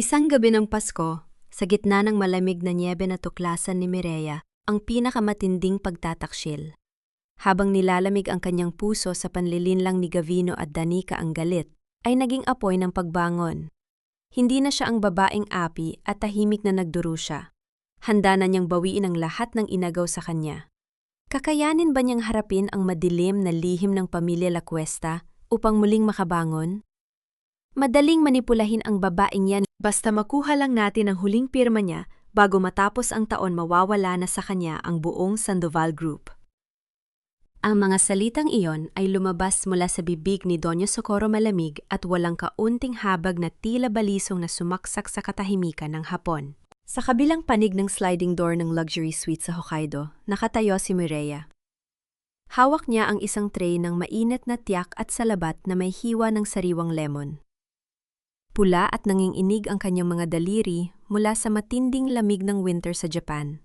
Isang gabi ng Pasko, sa gitna ng malamig na nyebe na tuklasan ni Mireya, ang pinakamatinding pagtataksil. Habang nilalamig ang kanyang puso sa panlilinlang ni Gavino at Danica ang galit, ay naging apoy ng pagbangon. Hindi na siya ang babaeng api at tahimik na nagdurusa. Handa na niyang bawiin ang lahat ng inagaw sa kanya. Kakayanin ba niyang harapin ang madilim na lihim ng pamilya La Cuesta upang muling makabangon? Madaling manipulahin ang babaeng yan basta makuha lang natin ang huling pirma niya bago matapos ang taon mawawala na sa kanya ang buong Sandoval Group. Ang mga salitang iyon ay lumabas mula sa bibig ni Doña Socorro malamig at walang kaunting habag na tila balisong na sumaksak sa katahimikan ng hapon. Sa kabilang panig ng sliding door ng luxury suite sa Hokkaido, nakatayo si Mireya. Hawak niya ang isang tray ng mainit na tiyak at salabat na may hiwa ng sariwang lemon. Pula at nanginginig ang kanyang mga daliri mula sa matinding lamig ng winter sa Japan.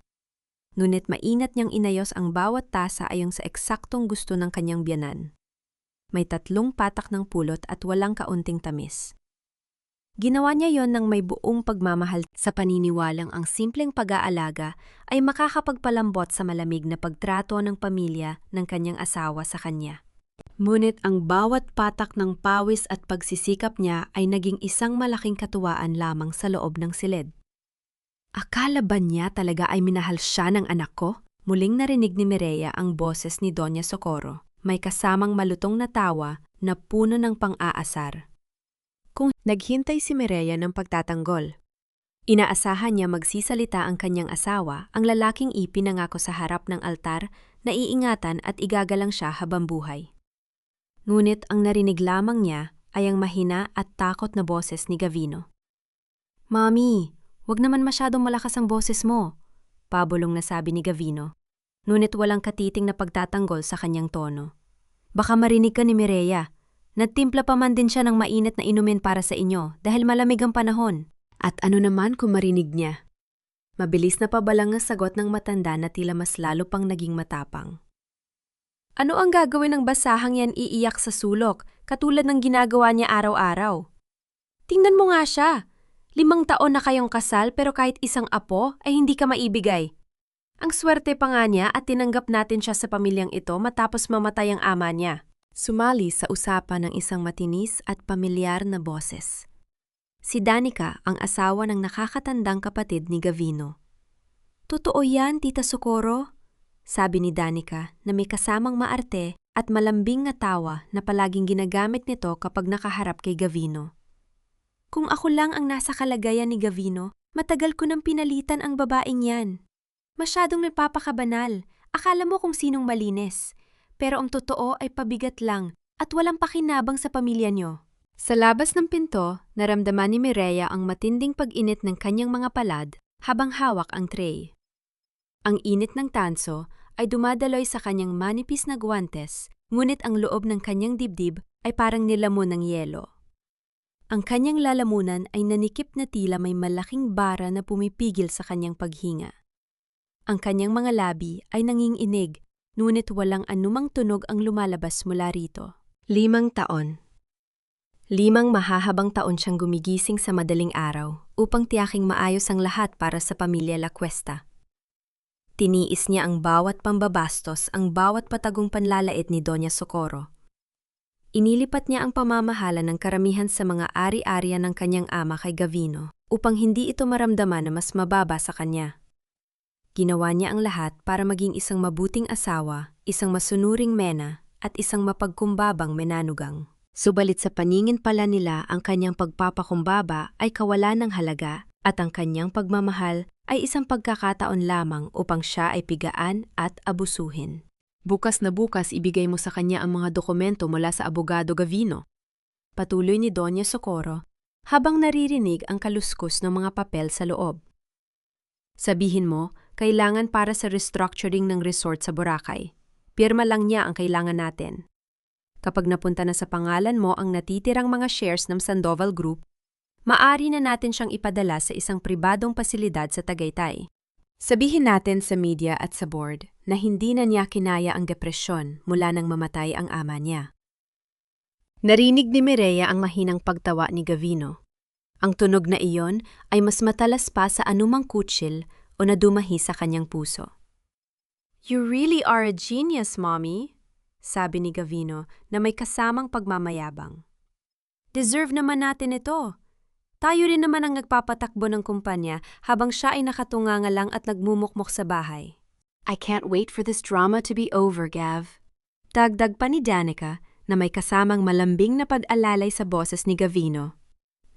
Ngunit mainat niyang inayos ang bawat tasa ayon sa eksaktong gusto ng kanyang biyanan. May 3 patak ng pulot at walang kaunting tamis. Ginawa niya yon ng may buong pagmamahal sa paniniwalang ang simpleng pag-aalaga ay makakapagpalambot sa malamig na pagtrato ng pamilya ng kanyang asawa sa kanya. Ngunit ang bawat patak ng pawis at pagsisikap niya ay naging isang malaking katuwaan lamang sa loob ng silid. Akala ba niya talaga ay minahal siya ng anak ko? Muling narinig ni Mireya ang boses ni Doña Socorro, may kasamang malutong na tawa na puno ng pang-aasar. Kung naghintay si Mireya ng pagtatanggol, inaasahan niya magsisalita ang kanyang asawa, ang lalaking ipinangako sa harap ng altar na iingatan at igagalang siya habang buhay. Ngunit ang narinig lamang niya ay ang mahina at takot na boses ni Gavino. "Mami, wag naman masyadong malakas ang boses mo," pabulong na sabi ni Gavino, ngunit walang katiting na pagtatanggol sa kanyang tono. "Baka marinig ka ni Mireya. Nagtimpla pa man din siya ng mainit na inumin para sa inyo dahil malamig ang panahon." At ano naman kung marinig niya? Mabilis na pabalang ang sagot ng matanda na tila mas lalo pang naging matapang. "Ano ang gagawin ng basahang yan iiyak sa sulok, katulad ng ginagawa niya araw-araw? Tingnan mo nga siya. 5 taon na kayong kasal pero kahit isang apo ay hindi ka maibigay. Ang swerte pa nga niya at tinanggap natin siya sa pamilyang ito matapos mamatay ang ama niya." Sumali sa usapan ng isang matinis at pamilyar na boses. Si Danica ang asawa ng nakakatandang kapatid ni Gavino. "Totoo yan, Tita Socorro," sabi ni Danica na may kasamang maarte at malambing na tawa na palaging ginagamit nito kapag nakaharap kay Gavino. "Kung ako lang ang nasa kalagayan ni Gavino, matagal ko nang pinalitan ang babaeng yan. Masyadong nagpapakabanal, akala mo kung sinong malinis. Pero ang totoo ay pabigat lang at walang pakinabang sa pamilya niyo." Sa labas ng pinto, naramdaman ni Mireya ang matinding pag-init ng kanyang mga palad habang hawak ang tray. Ang init ng tanso ay dumadaloy sa kanyang manipis na guwantes, ngunit ang loob ng kanyang dibdib ay parang nilamon ng yelo. Ang kanyang lalamunan ay nanikip na tila may malaking bara na pumipigil sa kanyang paghinga. Ang kanyang mga labi ay nanginginig, ngunit walang anumang tunog ang lumalabas mula rito. 5 taon. 5 mahahabang taon siyang gumigising sa madaling araw upang tiyaking maayos ang lahat para sa pamilya La Cuesta. Tiniis niya ang bawat pambabastos, ang bawat patagong panlalait ni Doña Socorro. Inilipat niya ang pamamahala ng karamihan sa mga ari-arian ng kanyang ama kay Gavino upang hindi ito maramdaman na mas mababa sa kanya. Ginawa niya ang lahat para maging isang mabuting asawa, isang masunuring mena, at isang mapagkumbabang menanugang. Subalit sa paningin pala nila ang kanyang pagpapakumbaba ay kawalan ng halaga at ang kanyang pagmamahal ay isang pagkakataon lamang upang siya ay pigaan at abusuhin. "Bukas na bukas ibigay mo sa kanya ang mga dokumento mula sa abogado Gavino," patuloy ni Doña Socorro habang naririnig ang kaluskos ng mga papel sa loob. "Sabihin mo, kailangan para sa restructuring ng resort sa Boracay. Pirma lang niya ang kailangan natin. Kapag napunta na sa pangalan mo ang natitirang mga shares ng Sandoval Group, maari na natin siyang ipadala sa isang pribadong pasilidad sa Tagaytay. Sabihin natin sa media at sa board na hindi na niya kinaya ang depresyon mula nang mamatay ang ama niya." Narinig ni Mireya ang mahinang pagtawa ni Gavino. Ang tunog na iyon ay mas matalas pa sa anumang kutsil o nadumahi sa kanyang puso. "You really are a genius, Mommy," sabi ni Gavino na may kasamang pagmamayabang. "Deserve naman natin ito. Tayo rin naman ang nagpapatakbo ng kumpanya habang siya ay nakatunganga lang at nagmumukmok sa bahay." "I can't wait for this drama to be over, Gav." Dagdag pa ni Danica na may kasamang malambing na pag-alalay sa boses ni Gavino.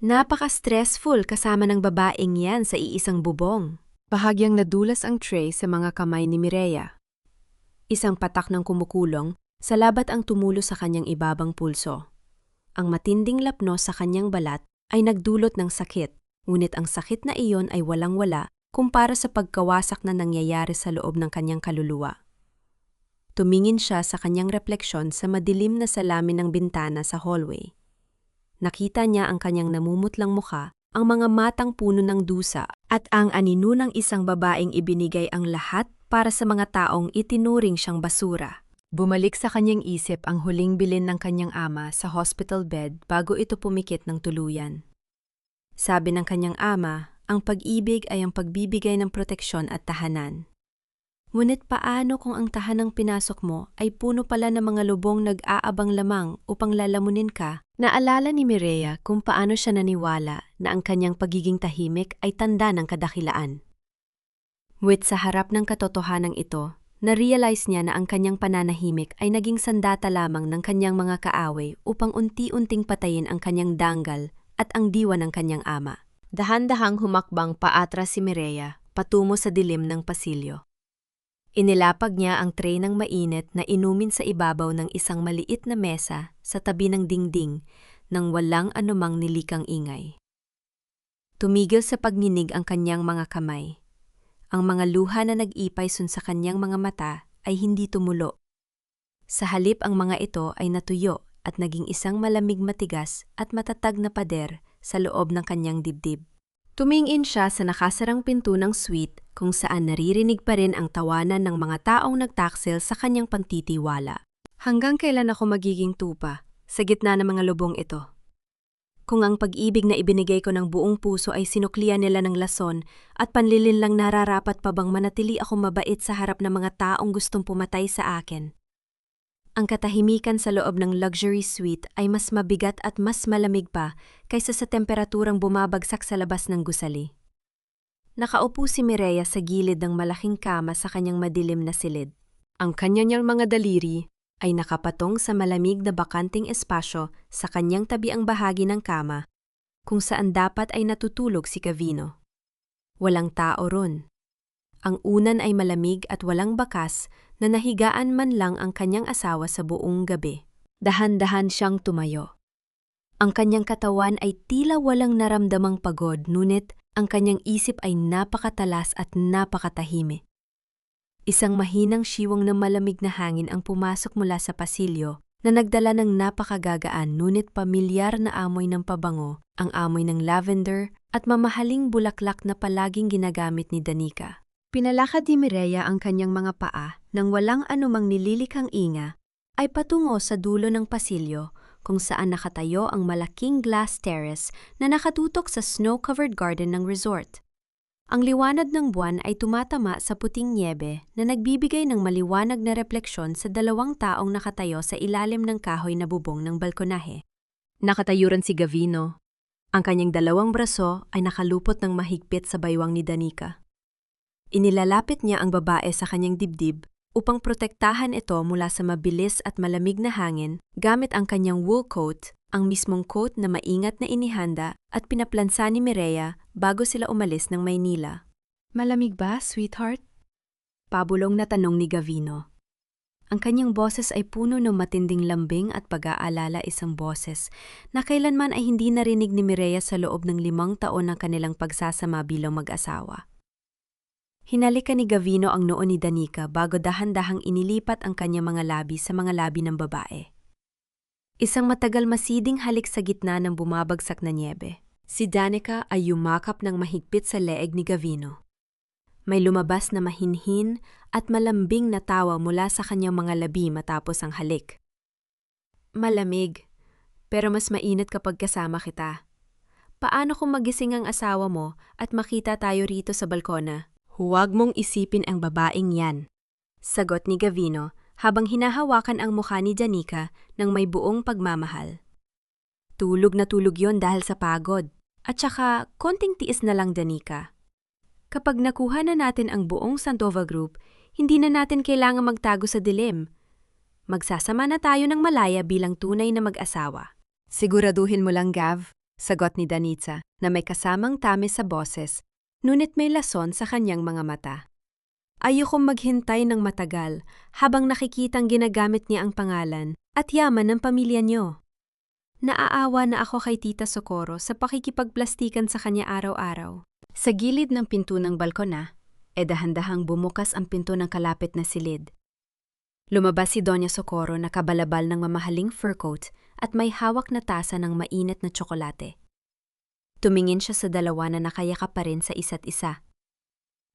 Napaka-stressful kasama ng babaeng yan sa iisang bubong. Bahagyang nadulas ang tray sa mga kamay ni Mireya. Isang patak ng kumukulong, salabat ang tumulo sa kanyang ibabang pulso. Ang matinding lapnos sa kanyang balat ay nagdulot ng sakit, ngunit ang sakit na iyon ay walang-wala kumpara sa pagkawasak na nangyayari sa loob ng kanyang kaluluwa. Tumingin siya sa kanyang refleksyon sa madilim na salamin ng bintana sa hallway. Nakita niya ang kanyang namumutlang mukha, ang mga matang puno ng dusa at ang anino ng isang babaeng ibinigay ang lahat para sa mga taong itinuring siyang basura. Bumalik sa kanyang isip ang huling bilin ng kanyang ama sa hospital bed bago ito pumikit ng tuluyan. Sabi ng kanyang ama, ang pag-ibig ay ang pagbibigay ng proteksyon at tahanan. Ngunit paano kung ang tahanang pinasok mo ay puno pala ng mga lubong nag-aabang lamang upang lalamunin ka? Naalala ni Mireya kung paano siya naniwala na ang kanyang pagiging tahimik ay tanda ng kadakilaan. Ngunit sa harap ng katotohanan ito, na-realize niya na ang kanyang pananahimik ay naging sandata lamang ng kanyang mga kaaway upang unti-unting patayin ang kanyang danggal at ang diwa ng kanyang ama. Dahan-dahang humakbang paatras si Mireya patungo sa dilim ng pasilyo. Inilapag niya ang tray ng mainit na inumin sa ibabaw ng isang maliit na mesa sa tabi ng dingding nang walang anumang nilikang ingay. Tumigil sa pagninig ang kanyang mga kamay. Ang mga luha na nag-ipay sa kanyang mga mata ay hindi tumulo. Sa halip ang mga ito ay natuyo at naging isang malamig matigas at matatag na pader sa loob ng kanyang dibdib. Tumingin siya sa nakasarang pinto ng suite kung saan naririnig pa rin ang tawanan ng mga taong nagtaksil sa kanyang pagtitiwala. Hanggang kailan ako magiging tupa sa gitna ng mga lubong ito? Kung ang pag-ibig na ibinigay ko ng buong puso ay sinuklian nila ng lason at panlilin lang, nararapat pa bang manatili ako mabait sa harap ng mga taong gustong pumatay sa akin? Ang katahimikan sa loob ng luxury suite ay mas mabigat at mas malamig pa kaysa sa temperaturang bumabagsak sa labas ng gusali. Nakaupo si Mireya sa gilid ng malaking kama sa kanyang madilim na silid. Ang kanyang mga daliri ay nakapatong sa malamig na bakanting espasyo sa kanyang tabiang bahagi ng kama kung saan dapat ay natutulog si Gavino. Walang tao ron. Ang unan ay malamig at walang bakas na nahigaan man lang ang kanyang asawa sa buong gabi. Dahan-dahan siyang tumayo. Ang kanyang katawan ay tila walang naramdamang pagod, ngunit ang kanyang isip ay napakatalas at napakatahimik. Isang mahinang siwang na malamig na hangin ang pumasok mula sa pasilyo na nagdala ng napakagagaan ngunit pamilyar na amoy ng pabango, ang amoy ng lavender at mamahaling bulaklak na palaging ginagamit ni Danica. Pinalakad ni Mireya ang kanyang mga paa nang walang anumang nililikhang inga ay patungo sa dulo ng pasilyo kung saan nakatayo ang malaking glass terrace na nakatutok sa snow-covered garden ng resort. Ang liwanag ng buwan ay tumatama sa puting nyebe na nagbibigay ng maliwanag na refleksyon sa dalawang taong nakatayo sa ilalim ng kahoy na bubong ng balkonahe. Nakatayo rin si Gavino. Ang kanyang dalawang braso ay nakalupot ng mahigpit sa baywang ni Danica. Inilalapit niya ang babae sa kanyang dibdib upang protektahan ito mula sa mabilis at malamig na hangin gamit ang kanyang wool coat, ang mismong coat na maingat na inihanda at pinaplansa ni Mireya bago sila umalis ng Maynila. "Malamig ba, sweetheart?" Pabulong na tanong ni Gavino. Ang kanyang boses ay puno ng matinding lambing at pag-aalala, isang boses na kailanman ay hindi narinig ni Mireya sa loob ng 5 taon ng kanilang pagsasama bilang mag-asawa. Hinalikan ni Gavino ang noo ni Danica bago dahan-dahang inilipat ang kanyang mga labi sa mga labi ng babae. Isang matagal masiding halik sa gitna ng bumabagsak na nyebe. Si Danica ay yumakap ng mahigpit sa leeg ni Gavino. May lumabas na mahinhin at malambing na tawa mula sa kanyang mga labi matapos ang halik. "Malamig, pero mas mainit kapag kasama kita. Paano kung magising ang asawa mo at makita tayo rito sa balkona? Huwag mong isipin ang babaeng yan. Sagot ni Gavino habang hinahawakan ang mukha ni Danica ng may buong pagmamahal. Tulog na tulog yon dahil sa pagod. At saka, konting tiis na lang, Danica. Kapag nakuha na natin ang buong Santova Group, hindi na natin kailangang magtago sa dilim. Magsasama na tayo ng malaya bilang tunay na mag-asawa. Siguraduhin mo lang, Gav, sagot ni Danica na may kasamang tamis sa boses, ngunit may lason sa kanyang mga mata. Ayokong maghintay ng matagal habang nakikitang ginagamit niya ang pangalan at yaman ng pamilya niyo. Naaawa na ako kay Tita Socorro sa pakikipagplastikan sa kanya araw-araw. Sa gilid ng pinto ng balkona, dahan-dahang bumukas ang pinto ng kalapit na silid. Lumabas si Doña Socorro na kabalabal ng mamahaling fur coat at may hawak na tasa ng mainit na tsokolate. Tumingin siya sa dalawa na nakayakap pa rin sa isa't isa.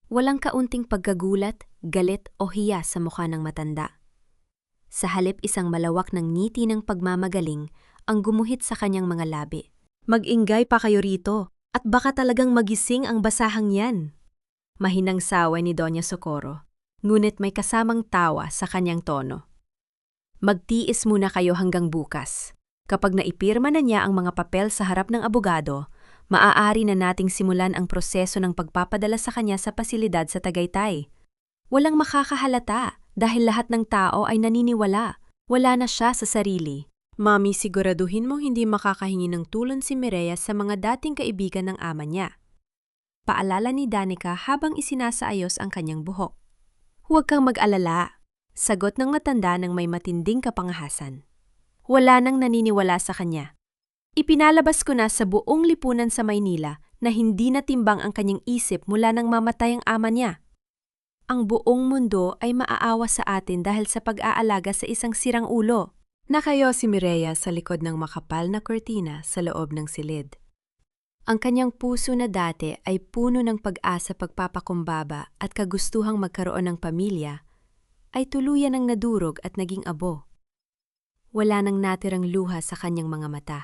Walang kaunting pagkagulat, galit o hiya sa mukha ng matanda. Sa halip isang malawak ng ngiti ng pagmamagaling ang gumuhit sa kanyang mga labi. Mag-ingay pa kayo rito at baka talagang magising ang basahang yan. Mahinang saway ni Doña Socorro, ngunit may kasamang tawa sa kanyang tono. Magtiis muna kayo hanggang bukas. Kapag naipirma na niya ang mga papel sa harap ng abogado, maaari na nating simulan ang proseso ng pagpapadala sa kanya sa pasilidad sa Tagaytay. Walang makakahalata dahil lahat ng tao ay naniniwala. Wala na siya sa sarili. Mami, siguraduhin mong hindi makakahingi ng tulong si Mireya sa mga dating kaibigan ng ama niya. Paalala ni Danica habang isinasaayos ang kanyang buhok. Huwag kang mag-alala, sagot ng matanda ng may matinding kapangahasan. Wala nang naniniwala sa kanya. Ipinalabas ko na sa buong lipunan sa Maynila na hindi natimbang ang kanyang isip mula nang mamatay ang ama niya. Ang buong mundo ay maaawa sa atin dahil sa pag-aalaga sa isang sirang ulo. Nakayo si Mireya sa likod ng makapal na kurtina sa loob ng silid. Ang kanyang puso na dati ay puno ng pag-asa, pagpapakumbaba at kagustuhang magkaroon ng pamilya, ay tuluyan ng nadurog at naging abo. Wala nang natirang luha sa kanyang mga mata.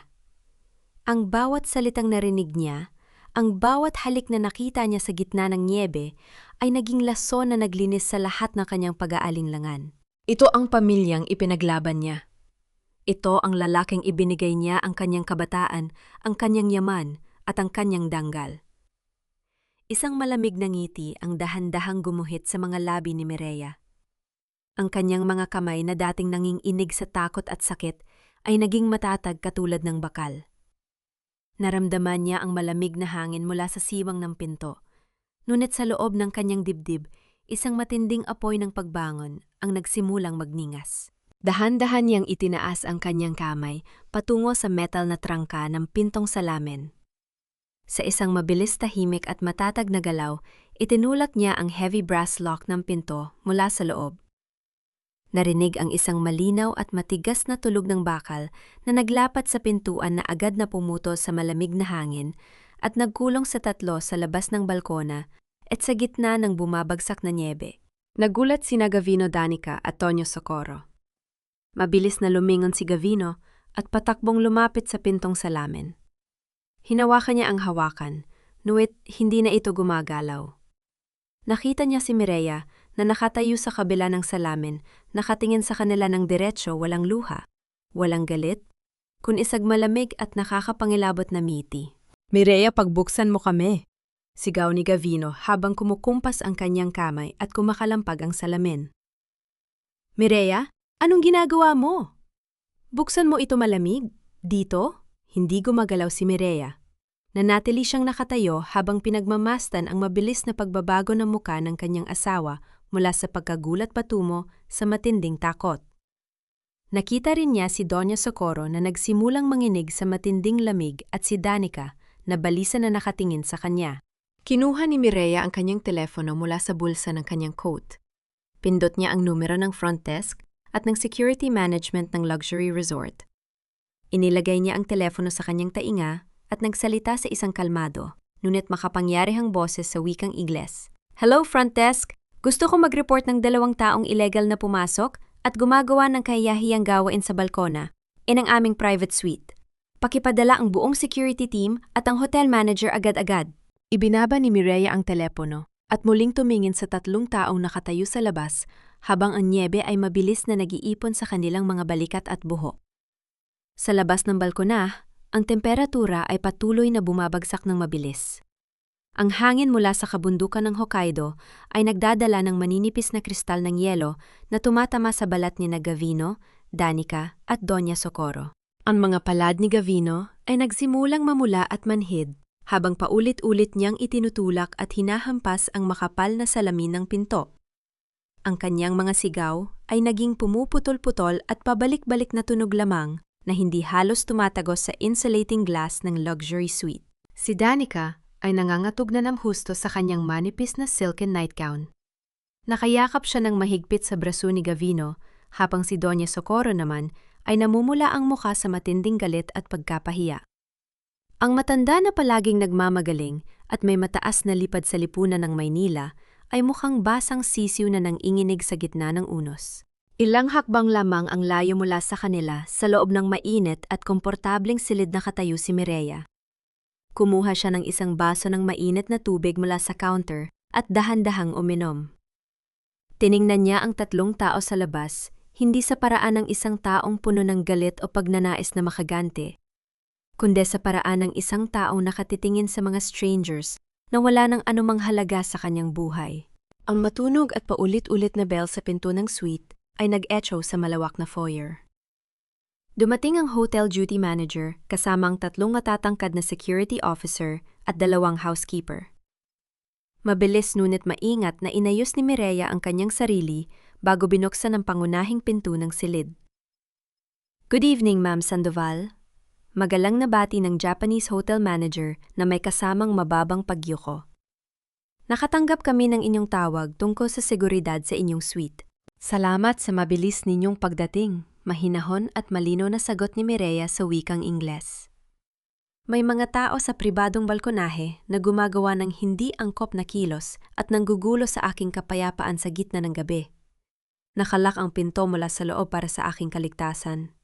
Ang bawat salitang narinig niya, ang bawat halik na nakita niya sa gitna ng niebe, ay naging lason na naglinis sa lahat ng kanyang pag-aalinlangan. Ito ang pamilyang ipinaglaban niya. Ito ang lalaking ibinigay niya ang kanyang kabataan, ang kanyang yaman, at ang kanyang danggal. Isang malamig na ngiti ang dahan-dahang gumuhit sa mga labi ni Mireya. Ang kanyang mga kamay na dating nanginginig sa takot at sakit ay naging matatag katulad ng bakal. Naramdaman niya ang malamig na hangin mula sa siwang ng pinto, ngunit sa loob ng kanyang dibdib, isang matinding apoy ng pagbangon ang nagsimulang magningas. Dahan-dahan niyang itinaas ang kanyang kamay patungo sa metal na trangka ng pintong salamin. Sa isang mabilis, tahimik at matatag na galaw, itinulak niya ang heavy brass lock ng pinto mula sa loob. Narinig ang isang malinaw at matigas na tulog ng bakal na naglapat sa pintuan na agad na pumuto sa malamig na hangin at nagkulong sa tatlo sa labas ng balkona at sa gitna ng bumabagsak na niebe. Nagulat sina Gavino, Danica at Tonyo Socorro. Mabilis na lumingon si Gavino at patakbong lumapit sa pintong salamin. Hinawakan niya ang hawakan, nuwit hindi na ito gumagalaw. Nakita niya si Mireya na nakatayo sa kabila ng salamin, nakatingin sa kanila ng diretsyo, walang luha, walang galit, kun isang malamig at nakakapangilabot na ngiti. Mireya, pagbuksan mo kami, sigaw ni Gavino habang kumukumpas ang kanyang kamay at kumakalampag ang salamin. Mireya, anong ginagawa mo? Buksan mo ito malamig. Dito? Hindi gumagalaw si Mireya. Nanatili siyang nakatayo habang pinagmamastan ang mabilis na pagbabago ng muka ng kanyang asawa mula sa pagkagulat patungo sa matinding takot. Nakita rin niya si Doña Socorro na nagsimulang manginig sa matinding lamig at si Danica na balisa na nakatingin sa kanya. Kinuha ni Mireya ang kanyang telepono mula sa bulsa ng kanyang coat. Pindot niya ang numero ng front desk at ng security management ng luxury resort. Inilagay niya ang telepono sa kanyang tainga at nagsalita sa isang kalmado, ngunit makapangyarihang boses sa wikang Ingles. Hello, front desk! Gusto ko mag-report ng 2 taong illegal na pumasok at gumagawa ng kahiyahiyang gawain sa balkona, in ang aming private suite. Pakipadala ang buong security team at ang hotel manager agad-agad. Ibinaba ni Mireya ang telepono at muling tumingin sa 3 taong nakatayo sa labas habang ang nyebe ay mabilis na nag-iipon sa kanilang mga balikat at buhok. Sa labas ng balkona, ang temperatura ay patuloy na bumabagsak ng mabilis. Ang hangin mula sa kabundukan ng Hokkaido ay nagdadala ng maninipis na kristal ng yelo na tumatama sa balat ni Gavino, Danica at Doña Socorro. Ang mga palad ni Gavino ay nagsimulang mamula at manhid habang paulit-ulit niyang itinutulak at hinahampas ang makapal na salamin ng pinto. Ang kanyang mga sigaw ay naging pumuputol-putol at pabalik-balik na tunog lamang na hindi halos tumatagos sa insulating glass ng luxury suite. Si Danica ay nangangatog na ng husto sa kanyang manipis na silken nightgown. Nakayakap siya ng mahigpit sa braso ni Gavino, habang si Doña Socorro naman ay namumula ang muka sa matinding galit at pagkapahiya. Ang matanda na palaging nagmamagaling at may mataas na lipad sa lipunan ng Maynila ay mukhang basang sisiw na nanginginig sa gitna ng unos. Ilang hakbang lamang ang layo mula sa kanila sa loob ng mainit at komportableng silid na katayo si Mireya. Kumuha siya ng isang baso ng mainit na tubig mula sa counter at dahan-dahang uminom. Tiningnan niya ang 3 tao sa labas, hindi sa paraan ng isang taong puno ng galit o pagnanais na makagante, kundi sa paraan ng isang taong nakatitingin sa mga strangers na wala ng anumang halaga sa kanyang buhay. Ang matunog at paulit-ulit na bell sa pinto ng suite ay nag-echo sa malawak na foyer. Dumating ang hotel duty manager kasama ang 3 matatangkad na security officer at 2 housekeeper. Mabilis ngunit maingat na inayos ni Mireya ang kanyang sarili bago binuksan ang pangunahing pinto ng silid. "Good evening, Ma'am Sandoval." Magalang na bati ng Japanese hotel manager na may kasamang mababang pagyuko. "Nakatanggap kami ng inyong tawag tungkol sa seguridad sa inyong suite." "Salamat sa mabilis ninyong pagdating," mahinahon at malino na sagot ni Mireya sa wikang Ingles. "May mga tao sa pribadong balkonahe na gumagawa ng hindi angkop na kilos at nanggugulo sa aking kapayapaan sa gitna ng gabi. Nakalak ang pinto mula sa loob para sa aking kaligtasan."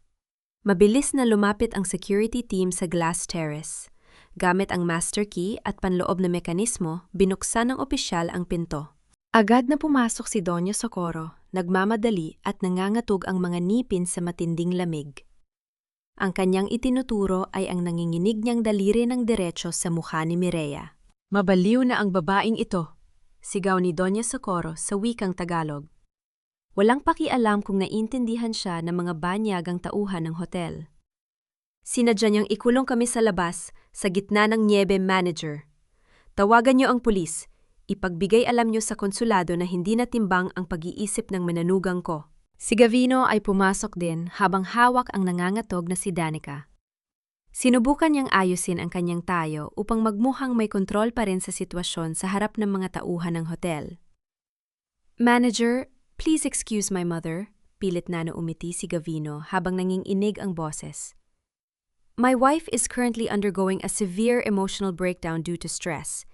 Mabilis na lumapit ang security team sa glass terrace. Gamit ang master key at panloob na mekanismo, binuksan ng opisyal ang pinto. Agad na pumasok si Doña Socorro, nagmamadali at nangangatog ang mga ngipin sa matinding lamig. Ang kanyang itinuturo ay ang nanginginig niyang daliri ng diretso sa mukha ni Mireya. "Mabaliw na ang babaeng ito," sigaw ni Doña Socorro sa wikang Tagalog. Walang pakialam kung naiintindihan siya ng mga banyagang tauhan ng hotel. "Sinadya niyang ikulong kami sa labas, sa gitna ng nyebe, manager. Tawagan niyo ang pulis. Ipagbigay alam niyo sa konsulado na hindi natimbang ang pag-iisip ng mananugang ko." Si Gavino ay pumasok din habang hawak ang nangangatog na si Danica. Sinubukan niyang ayusin ang kanyang tayo upang magmukhang may kontrol pa rin sa sitwasyon sa harap ng mga tauhan ng hotel. "Manager, please excuse my mother," pilit na umiti si Gavino habang nanginginig ang boses. "My wife is currently undergoing a severe emotional breakdown due to stress.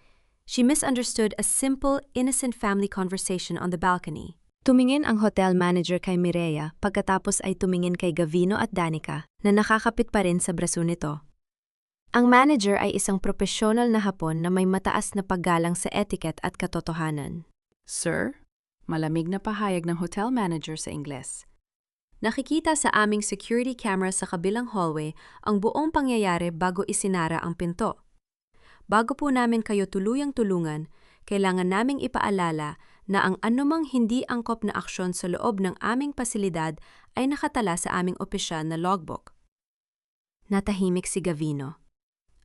She misunderstood a simple, innocent family conversation on the balcony." Tumingin ang hotel manager kay Mireya pagkatapos ay tumingin kay Gavino at Danica na nakakapit pa rin sa braso nito. Ang manager ay isang profesional na Hapon na may mataas na paggalang sa etiquette at katotohanan. "Sir?" Malamig na pahayag ng hotel manager sa Ingles. "Nakikita sa aming security camera sa kabilang hallway ang buong pangyayari bago isinara ang pinto. Bago po namin kayo tuluyang tulungan, kailangan naming ipaalala na ang anumang hindi angkop na aksyon sa loob ng aming pasilidad ay nakatala sa aming opisyal na logbook." Natahimik si Gavino.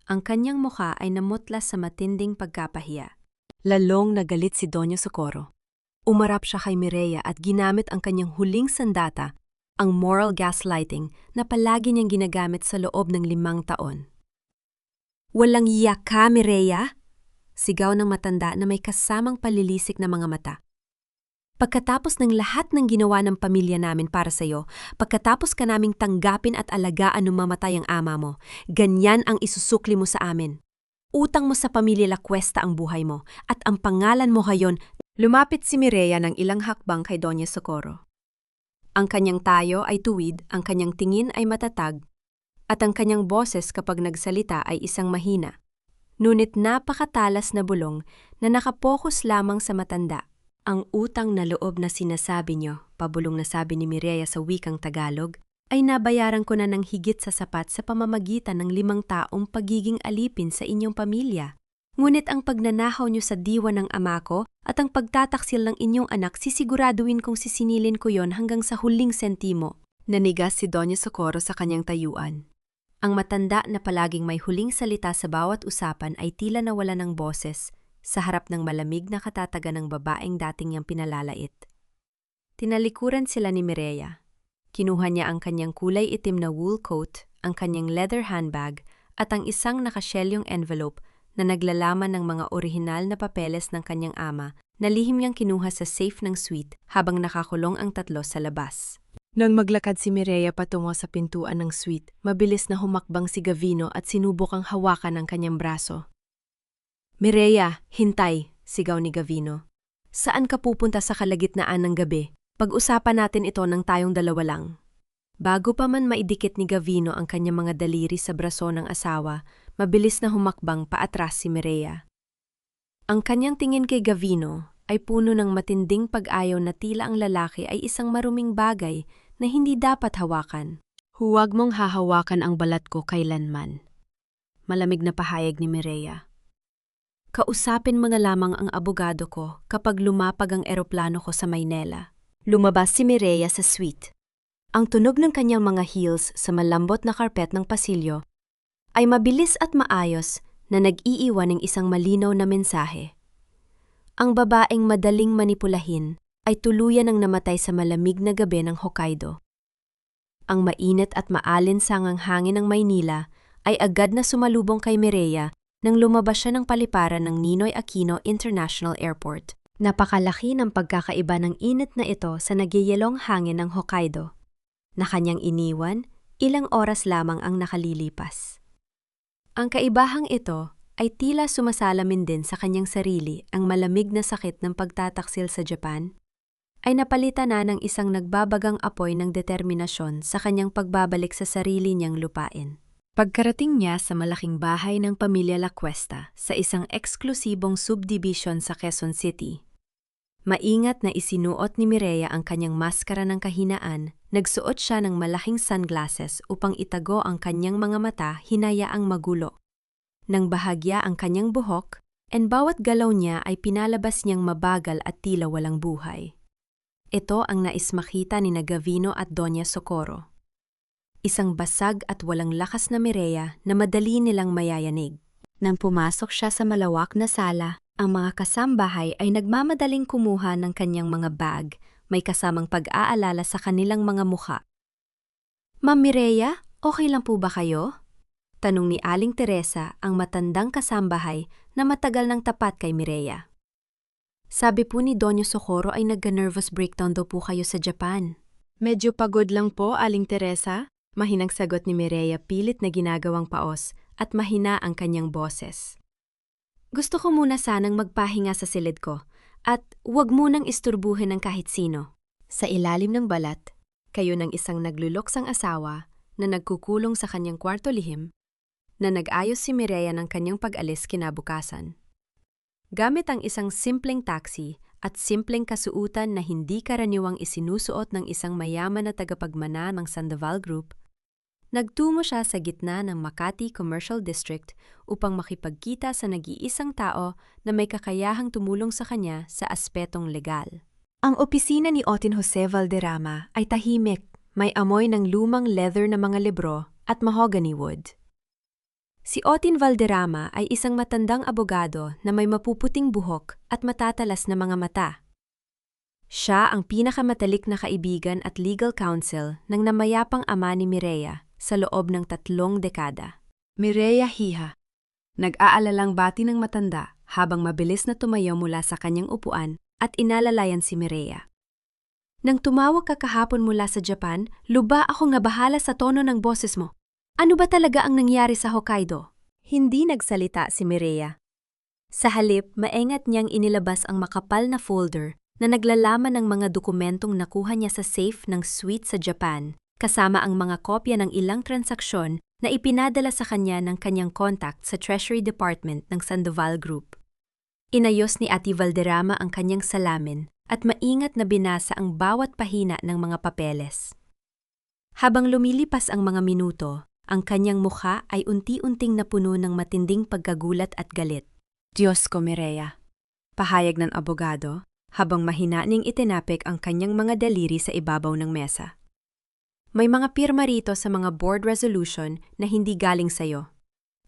Ang kanyang mukha ay namutla sa matinding pagkapahiya. Lalong nagalit si Doña Socorro. Umarap siya kay Mireya at ginamit ang kanyang huling sandata, ang moral gaslighting na palagi niyang ginagamit sa loob ng 5 taon. "Walang iyak ka, Mireya?" Sigaw ng matanda na may kasamang palilisik na mga mata. "Pagkatapos ng lahat ng ginawa ng pamilya namin para sa'yo, pagkatapos ka naming tanggapin at alagaan nung mamatay ang ama mo, ganyan ang isusukli mo sa amin. Utang mo sa pamilya Lacuesta ang buhay mo, at ang pangalan mo ngayon." Lumapit si Mireya ng ilang hakbang kay Doña Socorro. Ang kanyang tayo ay tuwid, ang kanyang tingin ay matatag, at ang kanyang boses kapag nagsalita ay isang mahina. Ngunit napakatalas na bulong na nakapokus lamang sa matanda. Ang utang na loob na sinasabi niyo, pabulong na sabi ni Mireya sa wikang Tagalog, ay nabayaran ko na ng higit sa sapat sa pamamagitan ng 5 taong pagiging alipin sa inyong pamilya. Ngunit ang pagnanahaw niyo sa diwa ng ama ko at ang pagtataksil ng inyong anak sisiguraduhin kong sisinilin ko yon hanggang sa huling sentimo. Nanigas si Doña Socorro sa kanyang tayuan. Ang matanda na palaging may huling salita sa bawat usapan ay tila nawala ng boses sa harap ng malamig na katatagan ng babaeng dating niyang pinalalait. Tinalikuran sila ni Mireya. Kinuha niya ang kanyang kulay itim na wool coat, ang kanyang leather handbag at ang isang nakashelyong envelope na naglalaman ng mga orihinal na papeles ng kanyang ama na lihim niyang kinuha sa safe ng suite habang nakakulong ang tatlo sa labas. Nang maglakad si Mireya patungo sa pintuan ng suite, mabilis na humakbang si Gavino at sinubok ang hawakan ng kanyang braso. "Mireya, hintay!" sigaw ni Gavino. "Saan ka pupunta sa kalagitnaan ng gabi? Pag-usapan natin ito ng tayong dalawa lang." Bago pa man maidikit ni Gavino ang kanyang mga daliri sa braso ng asawa, mabilis na humakbang paatras si Mireya. Ang kanyang tingin kay Gavino ay puno ng matinding pag-ayaw na tila ang lalaki ay isang maruming bagay na hindi dapat hawakan. "Huwag mong hahawakan ang balat ko kailanman," malamig na pahayag ni Mireya. "Kausapin mo na lamang ang abogado ko kapag lumapag ang eroplano ko sa Maynila." Lumabas si Mireya sa suite. Ang tunog ng kanyang mga heels sa malambot na karpet ng pasilyo ay mabilis at maayos na nag-iiwan ng isang malinaw na mensahe. Ang babaeng madaling manipulahin ay tuluyan ng namatay sa malamig na gabi ng Hokkaido. Ang mainit at maalinsangang hangin ng Maynila ay agad na sumalubong kay Mireya nang lumabas siya ng paliparan ng Ninoy Aquino International Airport. Napakalaki ng pagkakaiba ng init na ito sa nagyayelong hangin ng Hokkaido, na kanyang iniwan, ilang oras lamang ang nakalilipas. Ang kaibahang ito ay tila sumasalamin din sa kanyang sarili. Ang malamig na sakit ng pagtataksil sa Japan ay napalitan na ng isang nagbabagang apoy ng determinasyon sa kanyang pagbabalik sa sarili niyang lupain. Pagkarating niya sa malaking bahay ng pamilya La Cuesta sa isang eksklusibong subdivision sa Quezon City, maingat na isinuot ni Mireya ang kanyang maskara ng kahinaan, nagsuot siya ng malaking sunglasses upang itago ang kanyang mga mata hinayaang magulo. Nang bahagya ang kanyang buhok, and bawat galaw niya ay pinalabas niyang mabagal at tila walang buhay. Ito ang nais makita ni Gavino at Doña Socorro. Isang basag at walang lakas na Mireya na madali nilang mayayanig. Nang pumasok siya sa malawak na sala, ang mga kasambahay ay nagmamadaling kumuha ng kanyang mga bag, may kasamang pag-aalala sa kanilang mga mukha. "Ma'am Mireya, okay lang po ba kayo?" tanong ni Aling Teresa, ang matandang kasambahay na matagal nang tapat kay Mireya. "Sabi po ni Doña Socorro ay nagka-nervous breakdown daw po kayo sa Japan." "Medyo pagod lang po, Aling Teresa," mahinang sagot ni Mireya pilit na ginagawang paos at mahina ang kanyang boses. "Gusto ko muna sanang magpahinga sa silid ko at huwag munang isturbuhin ng kahit sino." Sa ilalim ng balat, kayo ng isang nagluluksang asawa na nagkukulong sa kanyang kwarto lihim, na nag-ayos si Mireya ng kanyang pag-alis kinabukasan. Gamit ang isang simpleng taxi at simpleng kasuutan na hindi karaniwang isinusuot ng isang mayaman na tagapagmana ng Sandoval Group, nagtungo siya sa gitna ng Makati Commercial District upang makipagkita sa nag-iisang tao na may kakayahang tumulong sa kanya sa aspetong legal. Ang opisina ni Otin Jose Valderrama ay tahimik, may amoy ng lumang leather na mga libro at mahogany wood. Si Otin Valderrama ay isang matandang abogado na may mapuputing buhok at matatalas na mga mata. Siya ang pinakamatalik na kaibigan at legal counsel ng namayapang ama ni Mireya sa loob ng 3 dekada. "Mireya Hiha," nag-aalalang bati ng matanda habang mabilis na tumayo mula sa kanyang upuan at inalalayan si Mireya. "Nang tumawag ka kahapon mula sa Japan, luba ako nga bahala sa tono ng boses mo. Ano ba talaga ang nangyari sa Hokkaido?" Hindi nagsalita si Mireya. Sa halip, maingat niyang inilabas ang makapal na folder na naglalaman ng mga dokumentong nakuha niya sa safe ng suite sa Japan, kasama ang mga kopya ng ilang transaksyon na ipinadala sa kanya ng kanyang contact sa Treasury Department ng Sandoval Group. Inayos ni Ate Valderrama ang kanyang salamin at maingat na binasa ang bawat pahina ng mga papeles. Habang lumilipas ang mga minuto, ang kanyang mukha ay unti-unting napuno ng matinding pagkagulat at galit. Diyos ko, Mireya. Pahayag ng abogado habang mahina ning itinapik ang kanyang mga daliri sa ibabaw ng mesa. May mga pirma rito sa mga board resolution na hindi galing sa'yo.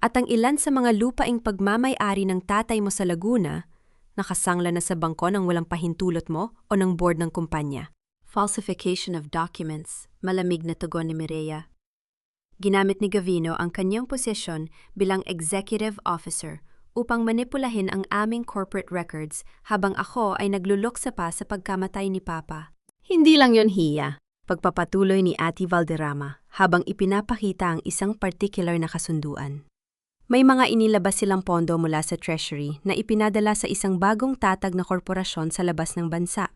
At ang ilan sa mga lupaing pagmamay-ari ng tatay mo sa Laguna, nakasangla na sa bangko ng walang pahintulot mo o ng board ng kumpanya. Falsification of documents, malamig na tugon ni Mireya. Ginamit ni Gavino ang kanyang posisyon bilang executive officer upang manipulahin ang aming corporate records habang ako ay nagluluksa pa sa pagkamatay ni Papa. Hindi lang yon, Hiya. Pagpapatuloy ni Ate Valderrama habang ipinapakita ang isang particular na kasunduan. May mga inilabas silang pondo mula sa Treasury na ipinadala sa isang bagong tatag na korporasyon sa labas ng bansa.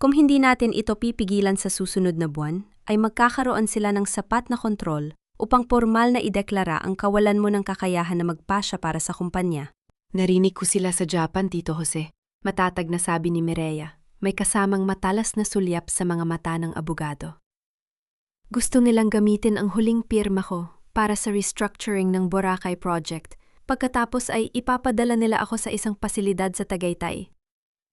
Kung hindi natin ito pipigilan sa susunod na buwan, ay magkakaroon sila ng sapat na kontrol upang formal na ideklara ang kawalan mo ng kakayahan na magpasya para sa kumpanya. Narinig ko sila sa Japan, Tito Jose. Matatag na sabi ni Mireya. May kasamang matalas na sulyap sa mga mata ng abogado. Gusto nilang gamitin ang huling pirma ko para sa restructuring ng Boracay Project. Pagkatapos ay ipapadala nila ako sa isang pasilidad sa Tagaytay.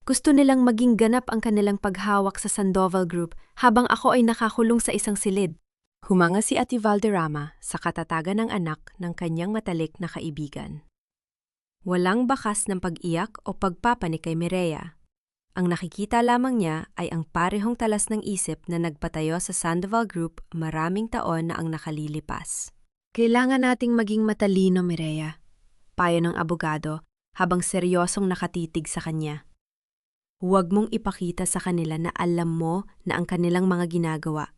Gusto nilang maging ganap ang kanilang paghawak sa Sandoval Group habang ako ay nakakulong sa isang silid. Humanga si Ate Valderrama sa katatagan ng anak ng kanyang matalik na kaibigan. Walang bakas ng pag-iyak o pagpapanik kay Mireya. Ang nakikita lamang niya ay ang parehong talas ng isip na nagpatayo sa Sandoval Group maraming taon na ang nakalilipas. Kailangan nating maging matalino, Mireya. Payo ng abogado habang seryosong nakatitig sa kanya. Huwag mong ipakita sa kanila na alam mo na ang kanilang mga ginagawa.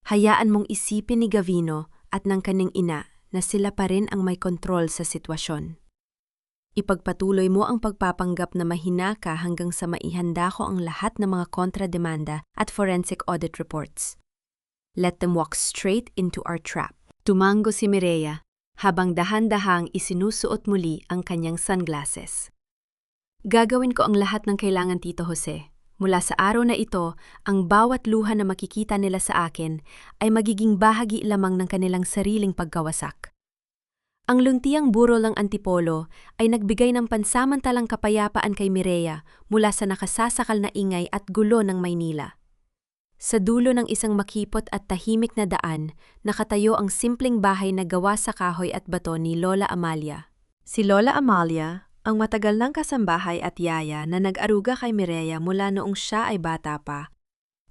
Hayaan mong isipin ni Gavino at ng kanyang ina na sila pa rin ang may kontrol sa sitwasyon. Ipagpatuloy mo ang pagpapanggap na mahina ka hanggang sa maihanda ko ang lahat ng mga kontrademanda at forensic audit reports. Let them walk straight into our trap. Tumango si Mireya habang dahan-dahang isinusuot muli ang kanyang sunglasses. Gagawin ko ang lahat ng kailangan, Tito Jose. Mula sa araw na ito, ang bawat luha na makikita nila sa akin ay magiging bahagi lamang ng kanilang sariling pagkawasak. Ang luntiang burol ng Antipolo ay nagbigay ng pansamantalang kapayapaan kay Mireya mula sa nakasasakal na ingay at gulo ng Maynila. Sa dulo ng isang makipot at tahimik na daan, nakatayo ang simpleng bahay na gawa sa kahoy at bato ni Lola Amalia. Si Lola Amalia, ang matagal ng kasambahay at yaya na nag-aruga kay Mireya mula noong siya ay bata pa,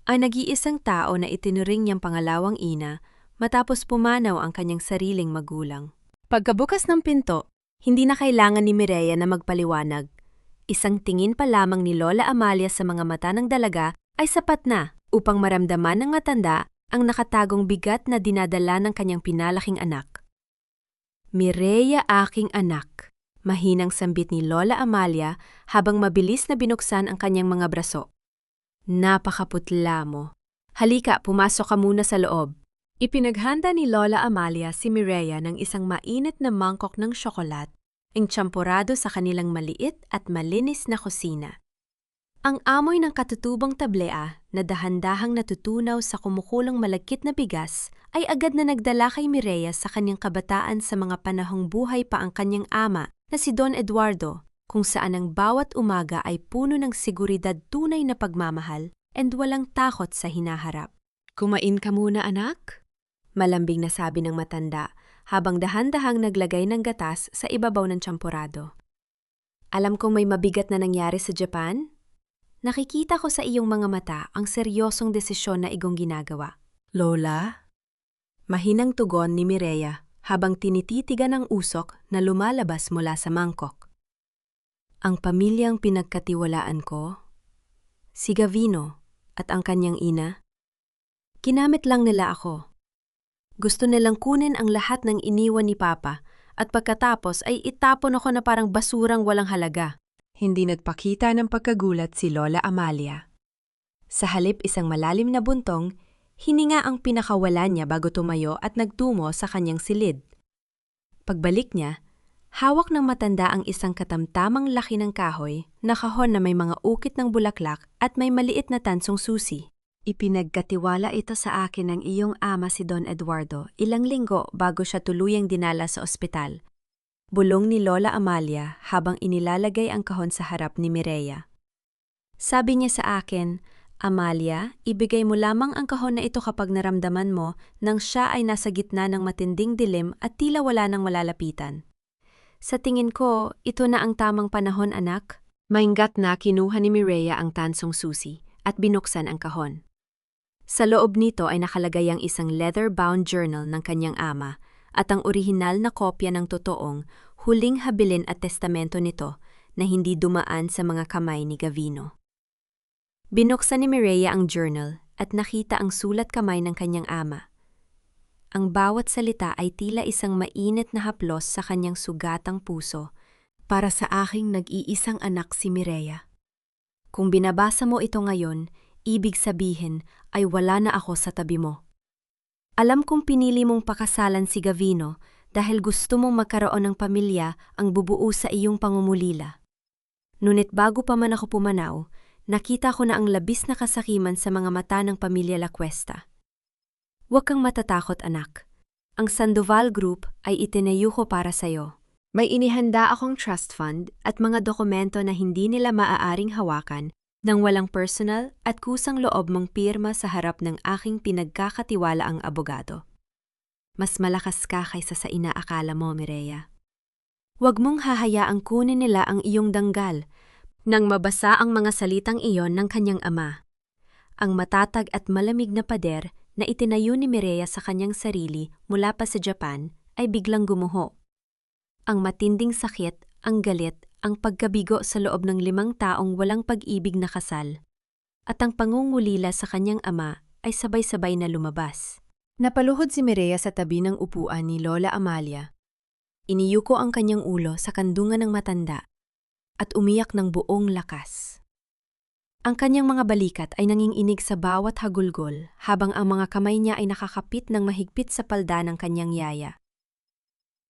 ay nag-iisang tao na itinuring niyang pangalawang ina matapos pumanaw ang kanyang sariling magulang. Pagkabukas ng pinto, hindi na kailangan ni Mireya na magpaliwanag. Isang tingin pa lamang ni Lola Amalia sa mga mata ng dalaga ay sapat na upang maramdaman ng matanda ang nakatagong bigat na dinadala ng kanyang pinalaking anak. Mireya, aking anak, mahinang sambit ni Lola Amalia habang mabilis na binuksan ang kanyang mga braso. Napakaputla mo. Halika, pumasok ka muna sa loob. Ipinaghanda ni Lola Amalia si Mireya ng isang mainit na mangkok ng syokolat, ang tsampurado sa kanilang maliit at malinis na kusina. Ang amoy ng katutubong tablea na dahan-dahang natutunaw sa kumukulong malagkit na bigas ay agad na nagdala kay Mireya sa kanyang kabataan sa mga panahong buhay pa ang kanyang ama na si Don Eduardo, kung saan ang bawat umaga ay puno ng seguridad, tunay na pagmamahal, and walang takot sa hinaharap. Kumain ka muna, anak? Malambing na sabi ng matanda habang dahan-dahang naglagay ng gatas sa ibabaw ng tsampurado. Alam kong may mabigat na nangyari sa Japan? Nakikita ko sa iyong mga mata ang seryosong desisyon na igong ginagawa. Lola? Mahinang tugon ni Mireya habang tinititigan ang usok na lumalabas mula sa mangkok. Ang pamilyang pinagkatiwalaan ko, si Gavino at ang kanyang ina, ginamit lang nila ako. Gusto nilang kunin ang lahat ng iniwan ni Papa at pagkatapos ay itapon ako na parang basurang walang halaga. Hindi nagpakita ng pagkagulat si Lola Amalia. Sa halip isang malalim na buntong, Hininga ang pinakawala niya bago tumayo at nagtungo sa kanyang silid. Pagbalik niya, hawak ng matanda ang isang katamtamang laki ng kahoy na kahon na may mga ukit ng bulaklak at may maliit na tansong susi. Ipinagkatiwala ito sa akin ng iyong ama si Don Eduardo ilang linggo bago siya tuluyang dinala sa ospital. Bulong ni Lola Amalia habang inilalagay ang kahon sa harap ni Mireya. Sabi niya sa akin, Amalia, ibigay mo lamang ang kahon na ito kapag naramdaman mo nang siya ay nasa gitna ng matinding dilim at tila wala nang malalapitan. Sa tingin ko, ito na ang tamang panahon, anak. Maingat na kinuha ni Mireya ang tansong susi at binuksan ang kahon. Sa loob nito ay nakalagay ang isang leather-bound journal ng kanyang ama at ang orihinal na kopya ng totoong huling habilin at testamento nito na hindi dumaan sa mga kamay ni Gavino. Binuksan ni Mireya ang journal at nakita ang sulat kamay ng kanyang ama. Ang bawat salita ay tila isang mainit na haplos sa kanyang sugatang puso para sa aking nag-iisang anak si Mireya. Kung binabasa mo ito ngayon, ibig sabihin ay wala na ako sa tabi mo. Alam kong pinili mong pakasalan si Gavino dahil gusto mong magkaroon ng pamilya ang bubuo sa iyong pangungulila. Ngunit bago pa man ako pumanaw, nakita ko na ang labis na kasakiman sa mga mata ng pamilya Lacuesta. Huwag kang matatakot, anak. Ang Sandoval Group ay itinayo ko para sa'yo. May inihanda akong trust fund at mga dokumento na hindi nila maaaring hawakan nang walang personal at kusang loob mong pirma sa harap ng aking pinagkakatiwalaang abogado. Mas malakas ka kaysa sa inaakala mo, Mireya. Huwag mong hahayaang kunin nila ang iyong danggal nang mabasa ang mga salitang iyon ng kanyang ama. Ang matatag at malamig na pader na itinayo ni Mireya sa kanyang sarili mula pa sa Japan ay biglang gumuho. Ang matinding sakit, ang galit, ang pagkabigo sa loob ng 5 taong walang pag-ibig na kasal, at ang pangungulila sa kanyang ama ay sabay-sabay na lumabas. Napaluhod si Mireya sa tabi ng upuan ni Lola Amalia. Iniyuko ang kanyang ulo sa kandungan ng matanda at umiyak ng buong lakas. Ang kanyang mga balikat ay nanginginig sa bawat hagulgol habang ang mga kamay niya ay nakakapit ng mahigpit sa palda ng kanyang yaya.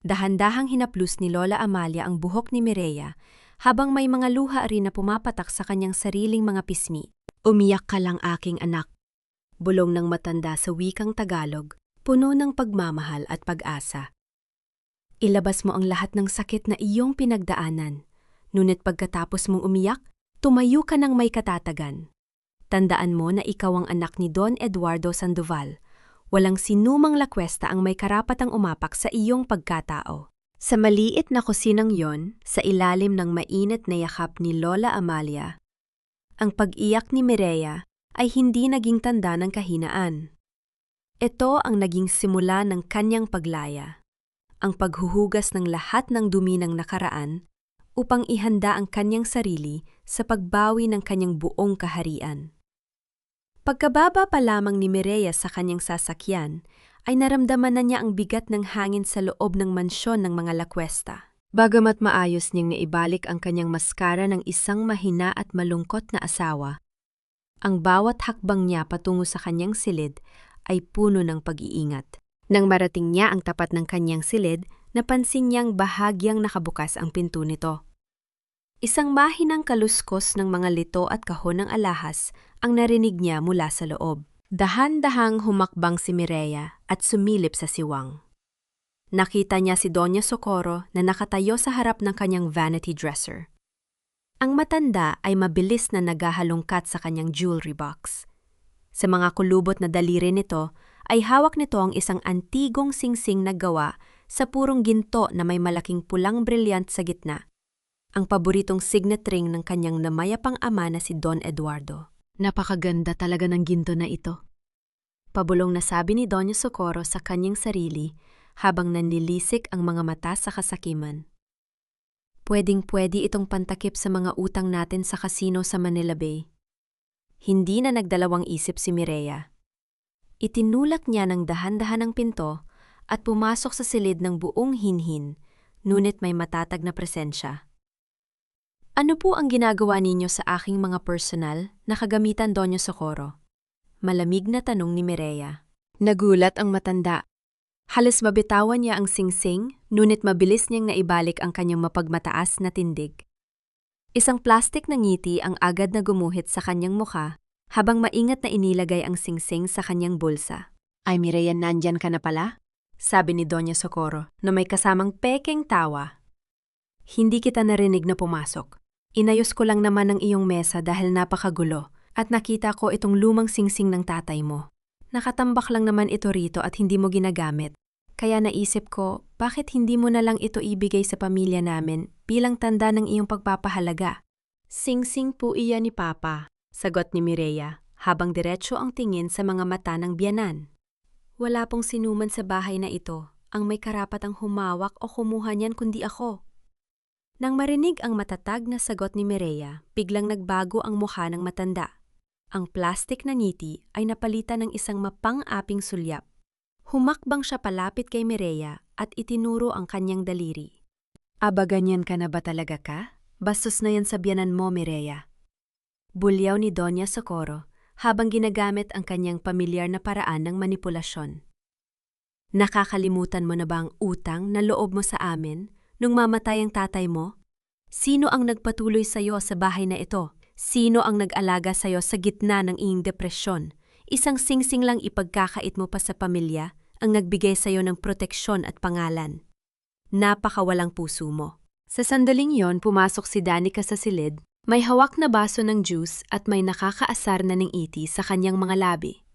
Dahan-dahang hinaplos ni Lola Amalia ang buhok ni Mireya habang may mga luha rin na pumapatak sa kanyang sariling mga pismi. Umiyak ka lang, aking anak. Bulong ng matanda sa wikang Tagalog, puno ng pagmamahal at pag-asa. Ilabas mo ang lahat ng sakit na iyong pinagdaanan. Ngunit pagkatapos mong umiyak, tumayo ka ng may katatagan. Tandaan mo na ikaw ang anak ni Don Eduardo Sandoval. Walang sinumang Lacuesta ang may karapatang umapak sa iyong pagkatao. Sa maliit na kusinang yon, sa ilalim ng mainit na yakap ni Lola Amalia, ang pag-iyak ni Mireya ay hindi naging tanda ng kahinaan. Ito ang naging simula ng kanyang paglaya, ang paghuhugas ng lahat ng dumi ng nakaraan upang ihanda ang kanyang sarili sa pagbawi ng kanyang buong kaharian. Pagkababa pa lamang ni Mireya sa kanyang sasakyan, ay naramdaman na niya ang bigat ng hangin sa loob ng mansyon ng mga Lacuesta. Bagamat maayos niyang naibalik ang kanyang maskara ng isang mahina at malungkot na asawa, ang bawat hakbang niya patungo sa kanyang silid ay puno ng pag-iingat. Nang marating niya ang tapat ng kanyang silid, napansin niyang bahagyang nakabukas ang pinto nito. Isang mahinang kaluskos ng mga lito at kahon ng alahas ang narinig niya mula sa loob. Dahan-dahang humakbang si Mireya at sumilip sa siwang. Nakita niya si Doña Socorro na nakatayo sa harap ng kanyang vanity dresser. Ang matanda ay mabilis na naghahalongkat sa kanyang jewelry box. Sa mga kulubot na daliri nito ay hawak nito ang isang antigong singsing na gawa sa purong ginto na may malaking pulang brilyant sa gitna. Ang paboritong signet ring ng kanyang namayapang ama na si Don Eduardo. Napakaganda talaga ng ginto na ito. Pabulong na sabi ni Doña Socorro sa kanyang sarili habang nanlilisik ang mga mata sa kasakiman. Pwedeng-pwede itong pantakip sa mga utang natin sa kasino sa Manila Bay. Hindi na nagdalawang isip si Mireya. Itinulak niya ng dahan-dahan ang pinto at pumasok sa silid ng buong hinhin, ngunit may matatag na presensya. Ano po ang ginagawa ninyo sa aking mga personal na kagamitan, Doña Socorro? Malamig na tanong ni Mireya. Nagulat ang matanda. Halos mabitawan niya ang singsing, ngunit mabilis niyang naibalik ang kanyang mapagmataas na tindig. Isang plastik na ngiti ang agad na gumuhit sa kanyang mukha, habang maingat na inilagay ang singsing sa kanyang bulsa. Ay Mireya, nandyan ka na pala? Sabi ni Doña Socorro na may kasamang pekeng tawa. Hindi kita narinig na pumasok. Inayos ko lang naman ang iyong mesa dahil napakagulo at nakita ko itong lumang singsing ng tatay mo. Nakatambak lang naman ito rito at hindi mo ginagamit. Kaya naisip ko, bakit hindi mo na lang ito ibigay sa pamilya namin bilang tanda ng iyong pagpapahalaga? Singsing po iyan ni Papa, sagot ni Mireya, habang diretso ang tingin sa mga mata ng biyanan. Wala pong sinuman sa bahay na ito ang may karapatang humawak o kumuha niyan kundi ako. Nang marinig ang matatag na sagot ni Mireya, biglang nagbago ang mukha ng matanda. Ang plastik na ngiti ay napalitan ng isang mapang-aping sulyap. Humakbang siya palapit kay Mireya at itinuro ang kanyang daliri. Aba, ganyan ka na ba talaga ka? Bastos na yan sa biyanan mo, Mireya. Bulyaw ni Doña Socorro habang ginagamit ang kanyang pamilyar na paraan ng manipulasyon. Nakakalimutan mo na ba ang utang na loob mo sa amin nung mamatay ang tatay mo? Sino ang nagpatuloy sa iyo sa bahay na ito? Sino ang nag-alaga sa iyo sa gitna ng iyong depresyon? Isang singsing lang ipagkakait mo pa sa pamilya ang nagbigay sa iyo ng proteksyon at pangalan. Napakawalang puso mo. Sa sandaling yon, pumasok si Danica sa silid, may hawak na baso ng juice at may nakakaasar na ng iti sa kanyang mga labi.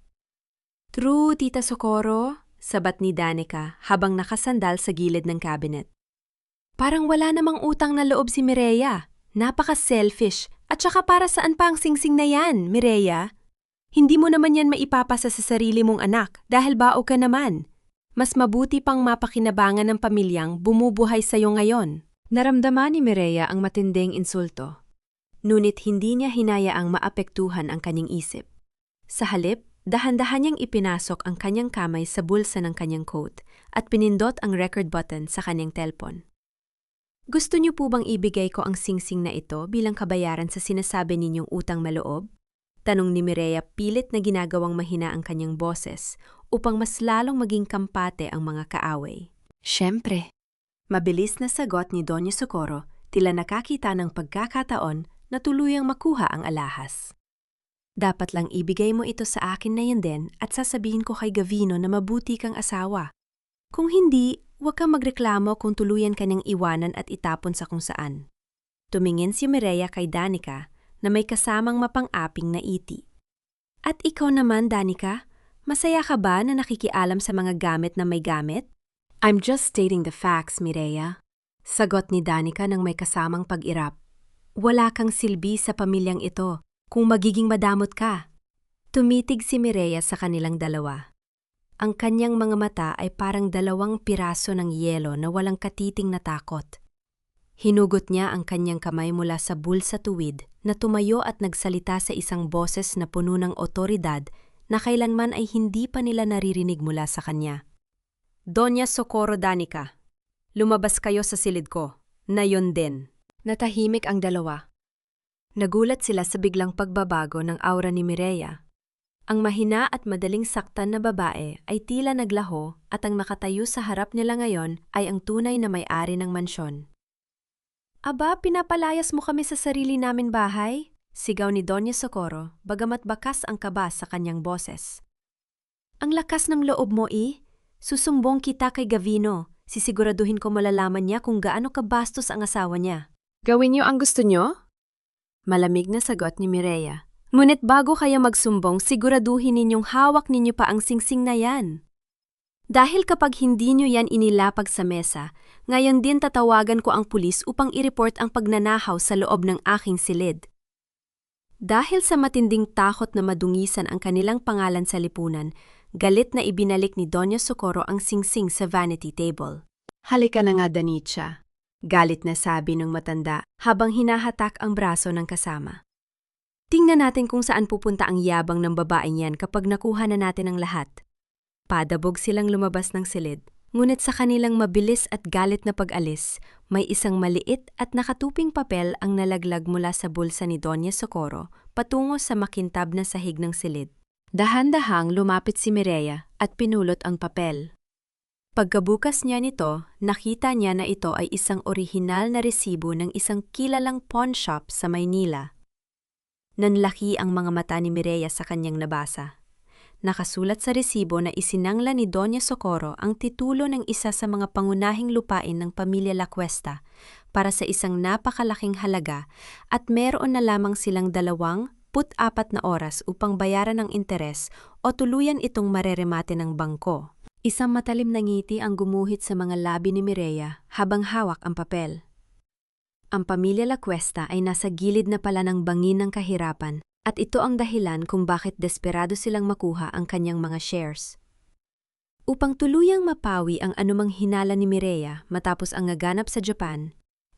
True, Tita Socorro, sabat ni Danica habang nakasandal sa gilid ng cabinet. Parang wala namang utang na loob si Mireya. Napaka-selfish. At saka para saan pa ang singsing na yan, Mireya? Hindi mo naman yan maipapasa sa sarili mong anak dahil bao ka naman. Mas mabuti pang mapakinabangan ng pamilyang bumubuhay sa'yo ngayon. Naramdaman ni Mireya ang matinding insulto. Ngunit hindi niya hinayaang maapektuhan ang kanyang isip. Sa halip, dahan-dahan niyang ipinasok ang kanyang kamay sa bulsa ng kanyang coat at pinindot ang record button sa kanyang telpon. Gusto niyo po bang ibigay ko ang singsing na ito bilang kabayaran sa sinasabi ninyong utang maloob? Tanong ni Mireya pilit na ginagawang mahina ang kanyang boses upang mas lalong maging kampate ang mga kaaway. Siyempre. Mabilis na sagot ni Doña Socorro, tila nakakita ng pagkakataon na tuluyang makuha ang alahas. Dapat lang ibigay mo ito sa akin na yan din at sasabihin ko kay Gavino na mabuti kang asawa. Kung hindi, huwag kang magreklamo kung tuluyan ka niyang iwanan at itapon sa kung saan. Tumingin si Mireya kay Danica na may kasamang mapang-aping na iti. At ikaw naman, Danica, masaya ka ba na nakikialam sa mga gamit na may gamit? I'm just stating the facts, Mireya. Sagot ni Danica ng may kasamang pag-irap. Wala kang silbi sa pamilyang ito kung magiging madamot ka. Tumitig si Mireya sa kanilang dalawa. Ang kanyang mga mata ay parang 2 piraso ng yelo na walang katiting na takot. Hinugot niya ang kanyang kamay mula sa bulsa tuwid na tumayo at nagsalita sa isang boses na puno ng otoridad na kailanman ay hindi pa nila naririnig mula sa kanya. Doña Socorro, Danica, lumabas kayo sa silid ko. Na yon din. Natahimik ang dalawa. Nagulat sila sa biglang pagbabago ng aura ni Mireya. Ang mahina at madaling saktan na babae ay tila naglaho at ang nakatayo sa harap nila ngayon ay ang tunay na may-ari ng mansyon. Aba, pinapalayas mo kami sa sarili namin bahay? Sigaw ni Doña Socorro, bagamat bakas ang kaba sa kanyang boses. Ang lakas ng loob mo, Susumbong kita kay Gavino. Sisiguraduhin ko malalaman niya kung gaano kabastos ang asawa niya. Gawin niyo ang gusto niyo? Malamig na sagot ni Mireya. Ngunit bago kayo magsumbong, siguraduhin ninyong hawak ninyo pa ang singsing na yan. Dahil kapag hindi nyo yan inilapag sa mesa, ngayon din tatawagan ko ang pulis upang i-report ang pagnanahaw sa loob ng aking silid. Dahil sa matinding takot na madungisan ang kanilang pangalan sa lipunan, galit na ibinalik ni Doña Socorro ang singsing sa vanity table. Halika na nga, Danica. Galit na sabi ng matanda habang hinahatak ang braso ng kasama. Tingnan natin kung saan pupunta ang yabang ng babaeng yan kapag nakuha na natin ang lahat. Padabog silang lumabas ng silid, ngunit sa kanilang mabilis at galit na pag-alis, may isang maliit at nakatuping papel ang nalaglag mula sa bulsa ni Doña Socorro patungo sa makintab na sahig ng silid. Dahan-dahang lumapit si Mireya at pinulot ang papel. Pagkabukas niya nito, nakita niya na ito ay isang orihinal na resibo ng isang kilalang pawn shop sa Maynila. Nanlaki ang mga mata ni Mireya sa kanyang nabasa. Nakasulat sa resibo na isinangla ni Doña Socorro ang titulo ng isa sa mga pangunahing lupain ng pamilya La Cuesta para sa isang napakalaking halaga at meron na lamang silang 24 na oras upang bayaran ang interes o tuluyan itong mareremate ng bangko. Isang matalim na ngiti ang gumuhit sa mga labi ni Mireya habang hawak ang papel. Ang pamilya La Cuesta ay nasa gilid na pala ng bangin ng kahirapan at ito ang dahilan kung bakit desperado silang makuha ang kanyang mga shares. Upang tuluyang mapawi ang anumang hinala ni Mireya matapos ang naganap sa Japan,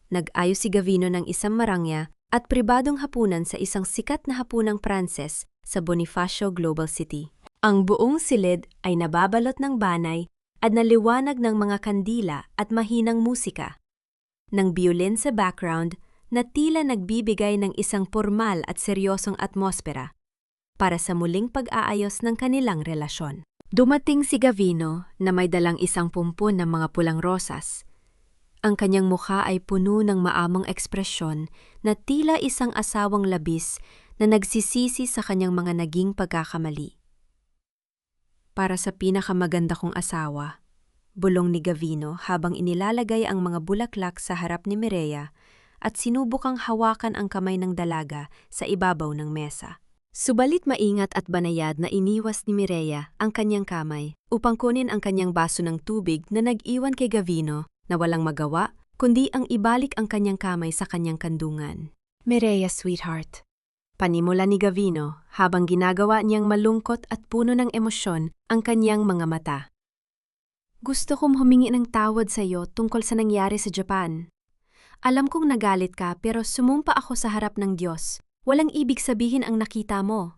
nag-ayos si Gavino ng isang marangya at pribadong hapunan sa isang sikat na hapunang Pranses sa Bonifacio Global City. Ang buong silid ay nababalot ng banay at naliwanag ng mga kandila at mahinang musika. Nang biolin sa background na tila nagbibigay ng isang formal at seryosong atmosfera para sa muling pag-aayos ng kanilang relasyon. Dumating si Gavino na may dalang isang pumpon ng mga pulang rosas. Ang kanyang mukha ay puno ng maamong ekspresyon na tila isang asawang labis na nagsisisi sa kanyang mga naging pagkakamali. Para sa pinakamaganda kong asawa, bulong ni Gavino habang inilalagay ang mga bulaklak sa harap ni Mireya at sinubukang hawakan ang kamay ng dalaga sa ibabaw ng mesa. Subalit maingat at banayad na iniwas ni Mireya ang kanyang kamay upang kunin ang kanyang baso ng tubig na nag-iwan kay Gavino na walang magawa kundi ang ibalik ang kanyang kamay sa kanyang kandungan. Mireya, sweetheart. Panimula ni Gavino habang ginagawa niyang malungkot at puno ng emosyon ang kanyang mga mata. Gusto kong humingi ng tawad sa iyo tungkol sa nangyari sa Japan. Alam kong nagalit ka pero sumumpa ako sa harap ng Diyos. Walang ibig sabihin ang nakita mo.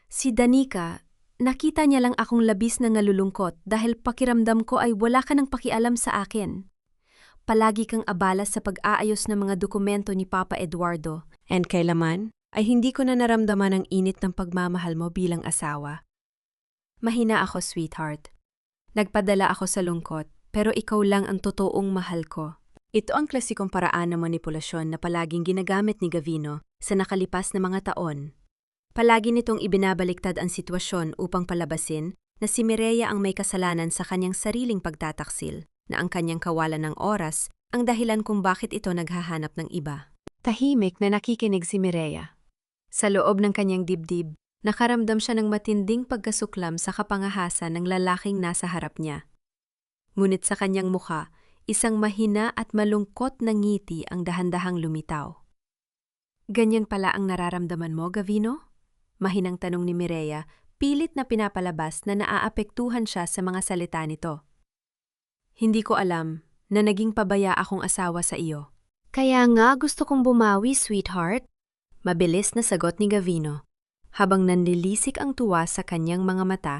Si Danica, nakita niya lang akong labis na nalulungkot dahil pakiramdam ko ay wala ka ng pakialam sa akin. Palagi kang abala sa pag-aayos ng mga dokumento ni Papa Eduardo. And kailaman ay hindi ko na naramdaman ang init ng pagmamahal mo bilang asawa. Mahina ako, sweetheart. Nagpadala ako sa lungkot, pero ikaw lang ang totoong mahal ko. Ito ang klasikong paraan ng manipulasyon na palaging ginagamit ni Gavino sa nakalipas na mga taon. Palagi nitong ibinabaliktad ang sitwasyon upang palabasin na si Mireya ang may kasalanan sa kanyang sariling pagtataksil, na ang kanyang kawalan ng oras ang dahilan kung bakit ito naghahanap ng iba. Tahimik na nakikinig si Mireya. Sa loob ng kanyang dibdib, nakaramdam siya ng matinding pagkasuklam sa kapangahasan ng lalaking nasa harap niya. Ngunit sa kanyang mukha, isang mahina at malungkot na ngiti ang dahan-dahang lumitaw. Ganyan pala ang nararamdaman mo, Gavino? Mahinang tanong ni Mireya, pilit na pinapalabas na naaapektuhan siya sa mga salita nito. Hindi ko alam na naging pabaya akong asawa sa iyo. Kaya nga gusto kong bumawi, sweetheart. Mabilis na sagot ni Gavino, habang nanlilisik ang tuwa sa kanyang mga mata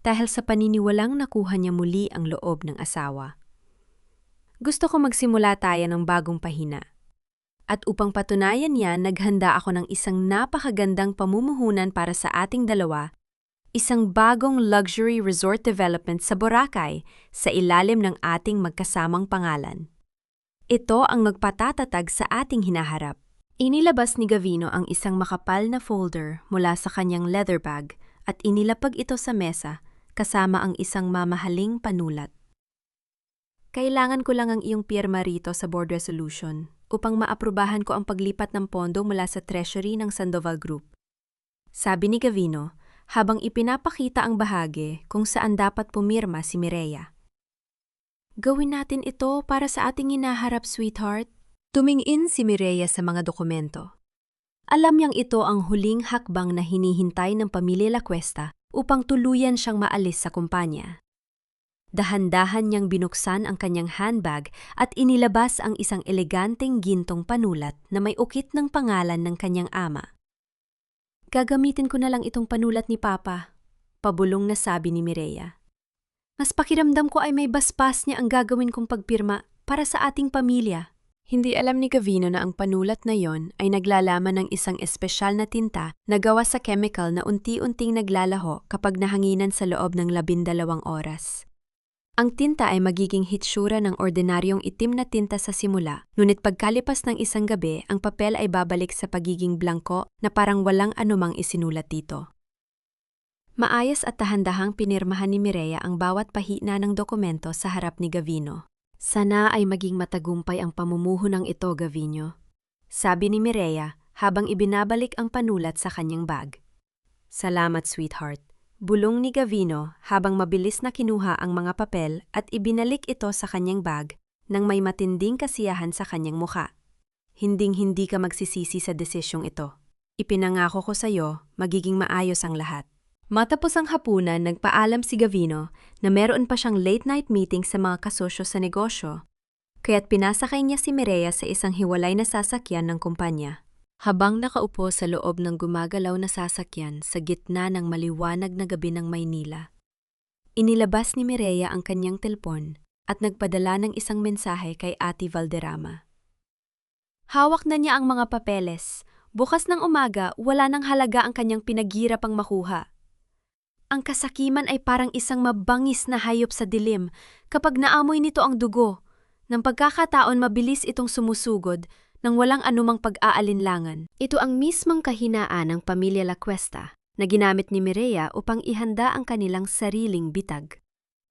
dahil sa paniniwalang nakuha niya muli ang loob ng asawa. Gusto ko magsimula tayo ng bagong pahina. At upang patunayan niya, naghanda ako ng isang napakagandang pamumuhunan para sa ating dalawa, isang bagong luxury resort development sa Boracay sa ilalim ng ating magkasamang pangalan. Ito ang magpatatatag sa ating hinaharap. Inilabas ni Gavino ang isang makapal na folder mula sa kanyang leather bag at inilapag ito sa mesa kasama ang isang mamahaling panulat. Kailangan ko lang ang iyong pirma rito sa board resolution upang maaprubahan ko ang paglipat ng pondo mula sa treasury ng Sandoval Group. Sabi ni Gavino habang ipinapakita ang bahagi kung saan dapat pumirma si Mireya. Gawin natin ito para sa ating hinaharap, sweetheart. Tumingin si Mireya sa mga dokumento. Alam niyang ito ang huling hakbang na hinihintay ng pamilya La Cuesta upang tuluyan siyang maalis sa kumpanya. Dahan-dahan niyang binuksan ang kanyang handbag at inilabas ang isang eleganteng gintong panulat na may ukit ng pangalan ng kanyang ama. Gagamitin ko na lang itong panulat ni Papa, pabulong na sabi ni Mireya. Mas pakiramdam ko ay may baspas niya ang gagawin kong pagpirma para sa ating pamilya. Hindi alam ni Gavino na ang panulat na yon ay naglalaman ng isang espesyal na tinta na gawa sa chemical na unti-unting naglalaho kapag nahanginan sa loob ng 12 oras. Ang tinta ay magiging hitsura ng ordinaryong itim na tinta sa simula, ngunit pagkalipas ng isang gabi, ang papel ay babalik sa pagiging blangko na parang walang anumang isinulat dito. Maayos at dahan-dahang pinirmahan ni Mireya ang bawat pahina ng dokumento sa harap ni Gavino. Sana ay maging matagumpay ang pamumuho ng ito, Gavino, sabi ni Mireya habang ibinabalik ang panulat sa kanyang bag. Salamat, sweetheart, bulong ni Gavino habang mabilis na kinuha ang mga papel at ibinalik ito sa kanyang bag nang may matinding kasiyahan sa kanyang muka. Hinding-hindi ka magsisisi sa desisyong ito. Ipinangako ko sa iyo, magiging maayos ang lahat. Matapos ang hapunan, nagpaalam si Gavino na meron pa siyang late-night meeting sa mga kasosyo sa negosyo, kaya't pinasakay niya si Mireya sa isang hiwalay na sasakyan ng kumpanya. Habang nakaupo sa loob ng gumagalaw na sasakyan sa gitna ng maliwanag na gabi ng Maynila, inilabas ni Mireya ang kanyang telpon at nagpadala ng isang mensahe kay Ate Valderrama. Hawak na niya ang mga papeles. Bukas ng umaga, wala nang halaga ang kanyang pinaghirapang makuha. Ang kasakiman ay parang isang mabangis na hayop sa dilim kapag naamoy nito ang dugo. Nang pagkakataon, mabilis itong sumusugod nang walang anumang pag-aalinlangan. Ito ang mismong kahinaan ng pamilya La Cuesta na ginamit ni Mireya upang ihanda ang kanilang sariling bitag.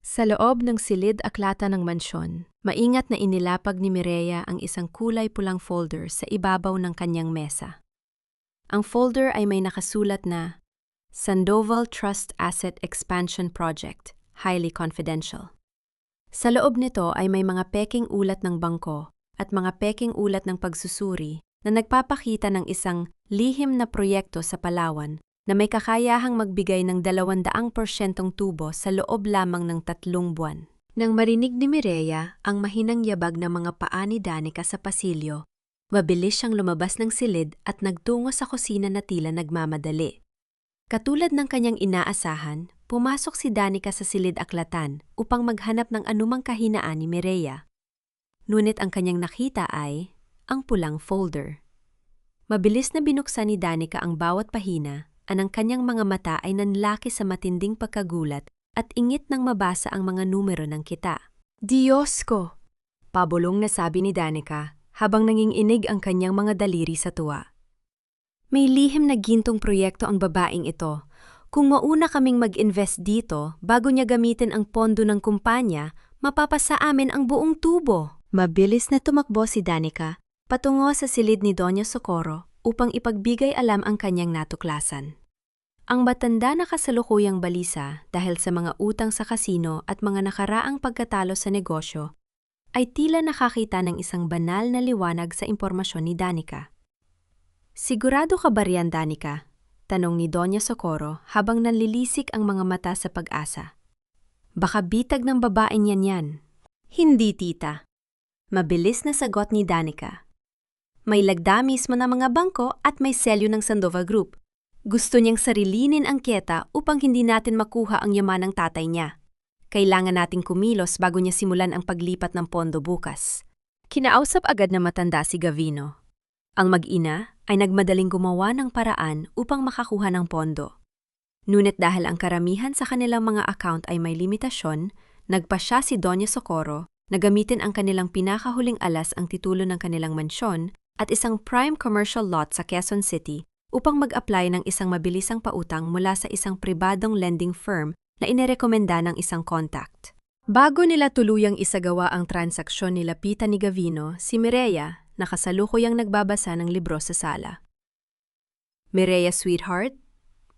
Sa loob ng silid-aklata ng mansyon, maingat na inilapag ni Mireya ang isang kulay pulang folder sa ibabaw ng kanyang mesa. Ang folder ay may nakasulat na Sandoval Trust Asset Expansion Project, highly confidential. Sa loob nito ay may mga peking ulat ng bangko at mga peking ulat ng pagsusuri na nagpapakita ng isang lihim na proyekto sa Palawan na may kakayahang magbigay ng 200% tubo sa loob lamang ng 3 buwan. Nang marinig ni Mireya ang mahinang yabag ng mga paa ni Danica sa pasilyo, mabilis siyang lumabas ng silid at nagtungo sa kusina na tila nagmamadali. Katulad ng kanyang inaasahan, pumasok si Danica sa silid-aklatan upang maghanap ng anumang kahinaan ni Mireya. Ngunit ang kanyang nakita ay ang pulang folder. Mabilis na binuksan ni Danica ang bawat pahina at ang kanyang mga mata ay nanlaki sa matinding pagkagulat at ingit nang mabasa ang mga numero ng kita. Diyos ko! Pabulong na sabi ni Danica habang nanginginig ang kanyang mga daliri sa tuwa. May lihim na gintong proyekto ang babaeng ito. Kung mauna kaming mag-invest dito bago niya gamitin ang pondo ng kumpanya, mapapasa amin ang buong tubo. Mabilis na tumakbo si Danica patungo sa silid ni Doña Socorro upang ipagbigay alam ang kanyang natuklasan. Ang matanda na kasalukuyang balisa dahil sa mga utang sa kasino at mga nakaraang pagkatalo sa negosyo ay tila nakakita ng isang banal na liwanag sa impormasyon ni Danica. Sigurado ka ba riyan, Danica? Tanong ni Doña Socorro habang nanlilisik ang mga mata sa pag-asa. Baka bitag ng babaeng yan. Hindi, tita. Mabilis na sagot ni Danica. May lagda mismo ng mga bangko at may selyo ng Sandoval Group. Gusto niyang sarilinin ang Quieta upang hindi natin makuha ang yaman ng tatay niya. Kailangan nating kumilos bago niya simulan ang paglipat ng pondo bukas. Kinausap agad na matanda si Gavino. Ang mag-ina ay nagmadaling gumawa ng paraan upang makakuha ng pondo. Ngunit dahil ang karamihan sa kanilang mga account ay may limitasyon, nagpasya si Doña Socorro na gamitin ang kanilang pinakahuling alas ang titulo ng kanilang mansyon at isang prime commercial lot sa Quezon City upang mag-apply ng isang mabilisang pautang mula sa isang pribadong lending firm na inirekomenda ng isang contact. Bago nila tuluyang isagawa ang transaksyon, nilapitan ni Gavino si Mireya na kasalukuyang nagbabasa ng libro sa sala. Mireya, sweetheart,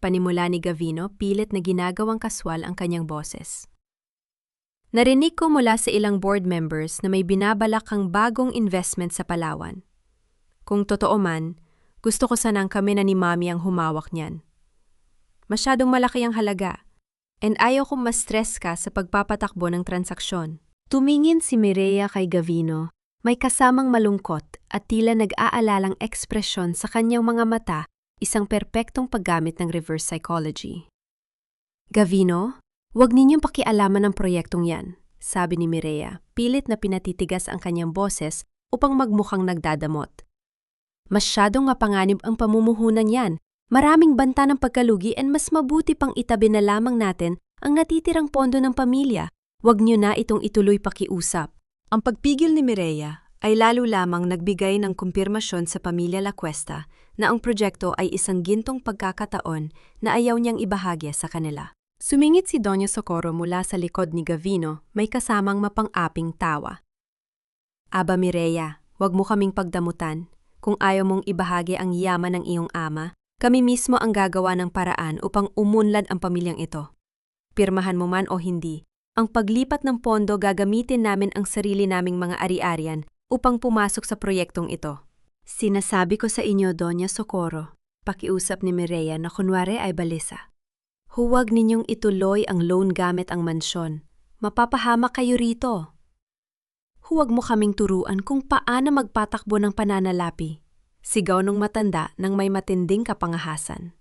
panimula ni Gavino pilit na ginagawang kaswal ang kanyang boses. Narinig ko mula sa ilang board members na may binabalak kang bagong investment sa Palawan. Kung totoo man, gusto ko sanang kami na ni Mami ang humawak niyan. Masyadong malaki ang halaga, and ayaw kong ma-stress ka sa pagpapatakbo ng transaksyon. Tumingin si Mireya kay Gavino, may kasamang malungkot at tila nag-aalalang ekspresyon sa kanyang mga mata, isang perpektong paggamit ng reverse psychology. Gavino, huwag ninyong pakialaman ang proyektong yan, sabi ni Mireya, pilit na pinatitigas ang kanyang boses upang magmukhang nagdadamot. Masyadong mapanganib ang pamumuhunan yan. Maraming banta ng pagkalugi and mas mabuti pang itabi na lamang natin ang natitirang pondo ng pamilya. Huwag niyo na itong ituloy pakiusap. Ang pagpigil ni Mireya ay lalo lamang nagbigay ng kumpirmasyon sa pamilya La Cuesta na ang proyekto ay isang gintong pagkakataon na ayaw niyang ibahagi sa kanila. Sumingit si Doña Socorro mula sa likod ni Gavino, may kasamang mapang-aping tawa. Aba Mireya, huwag mo kaming pagdamutan. Kung ayaw mong ibahagi ang yaman ng iyong ama, kami mismo ang gagawa ng paraan upang umunlad ang pamilyang ito. Pirmahan mo man o hindi, ang paglipat ng pondo gagamitin namin ang sarili naming mga ari-arian upang pumasok sa proyektong ito. Sinasabi ko sa inyo, Doña Socorro, pakiusap ni Mireya na kunwari ay balisa. Huwag ninyong ituloy ang loan gamit ang mansyon. Mapapahamak kayo rito. Huwag mo kaming turuan kung paano magpatakbo ng pananalapi. Sigaw nung matanda nang may matinding kapangahasan.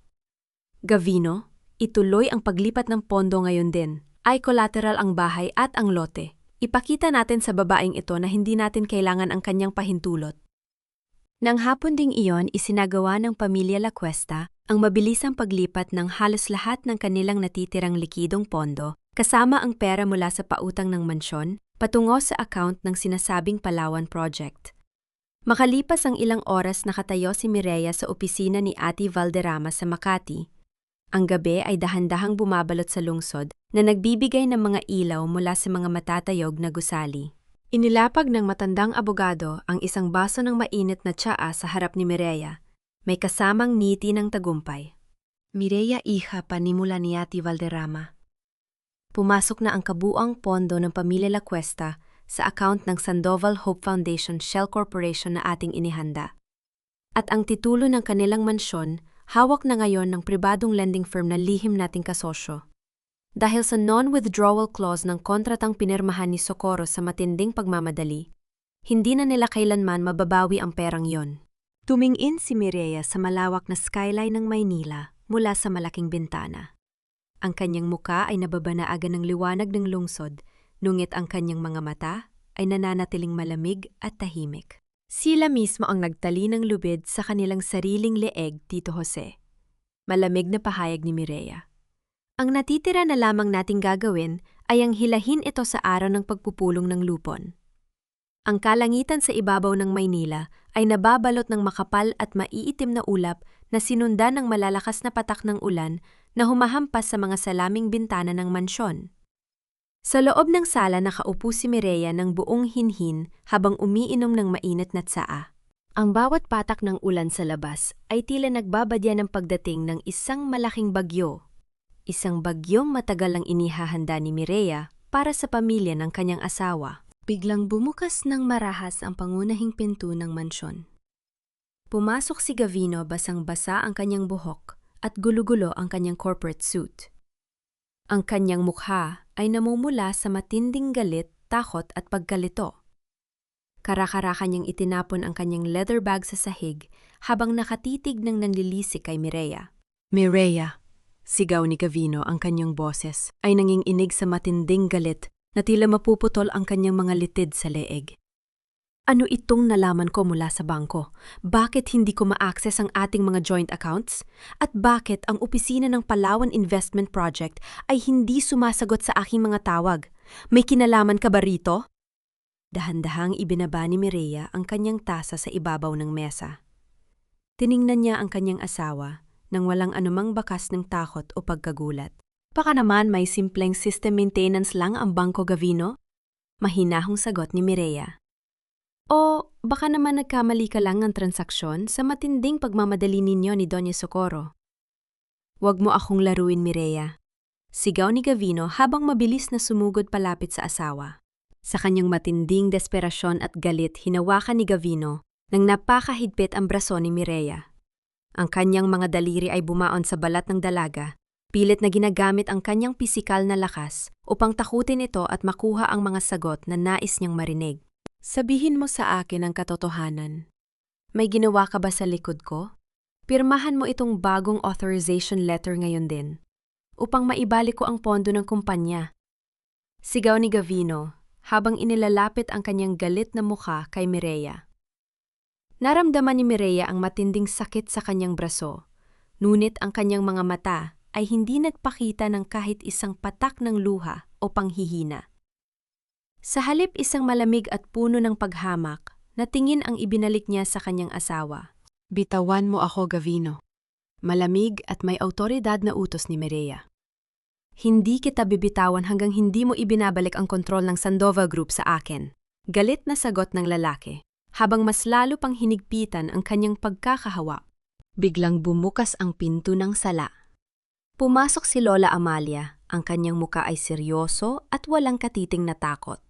Gavino, ituloy ang paglipat ng pondo ngayon din. Ay collateral ang bahay at ang lote. Ipakita natin sa babaeng ito na hindi natin kailangan ang kanyang pahintulot. Nang hapon ding iyon, isinagawa ng pamilya La Cuesta ang mabilisang paglipat ng halos lahat ng kanilang natitirang likidong pondo, kasama ang pera mula sa pautang ng mansyon, patungo sa account ng sinasabing Palawan Project. Makalipas ang ilang oras nakatayo si Mireya sa opisina ni Ate Valderrama sa Makati. Ang gabi ay dahan-dahang bumabalot sa lungsod na nagbibigay ng mga ilaw mula sa mga matatayog na gusali. Inilapag ng matandang abogado ang isang baso ng mainit na tsaa sa harap ni Mireya. May kasamang ngiti ng tagumpay. Mireya, iha, panimula ni Ate Valderrama. Pumasok na ang kabuang pondo ng pamilya La Cuesta sa account ng Sandoval Hope Foundation Shell Corporation na ating inihanda. At ang titulo ng kanilang mansyon, hawak na ngayon ng pribadong lending firm na lihim nating kasosyo. Dahil sa non-withdrawal clause ng kontratang pinirmahan ni Socorro sa matinding pagmamadali, hindi na nila kailanman mababawi ang perang yon. Tumingin si Mireya sa malawak na skyline ng Maynila mula sa malaking bintana. Ang kanyang muka ay nababanaagan ng liwanag ng lungsod, ngunit ang kanyang mga mata ay nananatiling malamig at tahimik. Sila mismo ang nagtali ng lubid sa kanilang sariling leeg, Tito Jose. Malamig na pahayag ni Mireya. Ang natitira na lamang nating gagawin ay ang hilahin ito sa araw ng pagpupulong ng lupon. Ang kalangitan sa ibabaw ng Maynila ay nababalot ng makapal at maiitim na ulap na sinundan ng malalakas na patak ng ulan na humahampas sa mga salaming bintana ng mansyon. Sa loob ng sala nakaupo si Mireya ng buong hinhin habang umiinom ng mainit na tsaa. Ang bawat patak ng ulan sa labas ay tila nagbabadya ng pagdating ng isang malaking bagyo. Isang bagyong matagal ang inihahanda ni Mireya para sa pamilya ng kanyang asawa. Biglang bumukas ng marahas ang pangunahing pinto ng mansyon. Pumasok si Gavino, basang-basa ang kanyang buhok at gulo-gulo ang kanyang corporate suit. Ang kanyang mukha ay namumula sa matinding galit, takot at pagkalito. Kara-kara niyang itinapon ang kanyang leather bag sa sahig habang nakatitig ng nanlilisik kay Mireya. Mireya, sigaw ni Gavino, ang kanyang boses ay nanginginig sa matinding galit na tila mapuputol ang kanyang mga litid sa leeg. Ano itong nalaman ko mula sa bangko? Bakit hindi ko ma-access ang ating mga joint accounts? At bakit ang opisina ng Palawan Investment Project ay hindi sumasagot sa aking mga tawag? May kinalaman ka ba rito? Dahan-dahang ibinaba ni Mireya ang kanyang tasa sa ibabaw ng mesa. Tiningnan niya ang kanyang asawa nang walang anumang bakas ng takot o pagkagulat. Baka naman may simpleng system maintenance lang ang Bangko Gavino? Mahinahong sagot ni Mireya. O baka naman nagkamali ka lang ng transaksyon sa matinding pagmamadali ninyo ni Doña Socorro. Huwag mo akong laruin, Mireya. Sigaw ni Gavino habang mabilis na sumugod palapit sa asawa. Sa kanyang matinding desperasyon at galit, hinawakan ni Gavino nang napakahigpit ang braso ni Mireya. Ang kanyang mga daliri ay bumaon sa balat ng dalaga, pilit na ginagamit ang kanyang pisikal na lakas upang takutin ito at makuha ang mga sagot na nais niyang marinig. Sabihin mo sa akin ang katotohanan. May ginawa ka ba sa likod ko? Pirmahan mo itong bagong authorization letter ngayon din, upang maibalik ko ang pondo ng kumpanya. Sigaw ni Gavino, habang inilalapit ang kanyang galit na mukha kay Mireya. Naramdaman ni Mireya ang matinding sakit sa kanyang braso, ngunit ang kanyang mga mata ay hindi nagpakita ng kahit isang patak ng luha o panghihina. Sa halip isang malamig at puno ng paghamak, na tingin ang ibinalik niya sa kanyang asawa. Bitawan mo ako, Gavino. Malamig at may awtoridad na utos ni Mireya. Hindi kita bibitawan hanggang hindi mo ibinabalik ang kontrol ng Sandova Group sa akin. Galit na sagot ng lalaki, habang mas lalo pang hinigpitan ang kanyang pagkakahawa. Biglang bumukas ang pinto ng sala. Pumasok si Lola Amalia, ang kanyang muka ay seryoso at walang katiting na takot.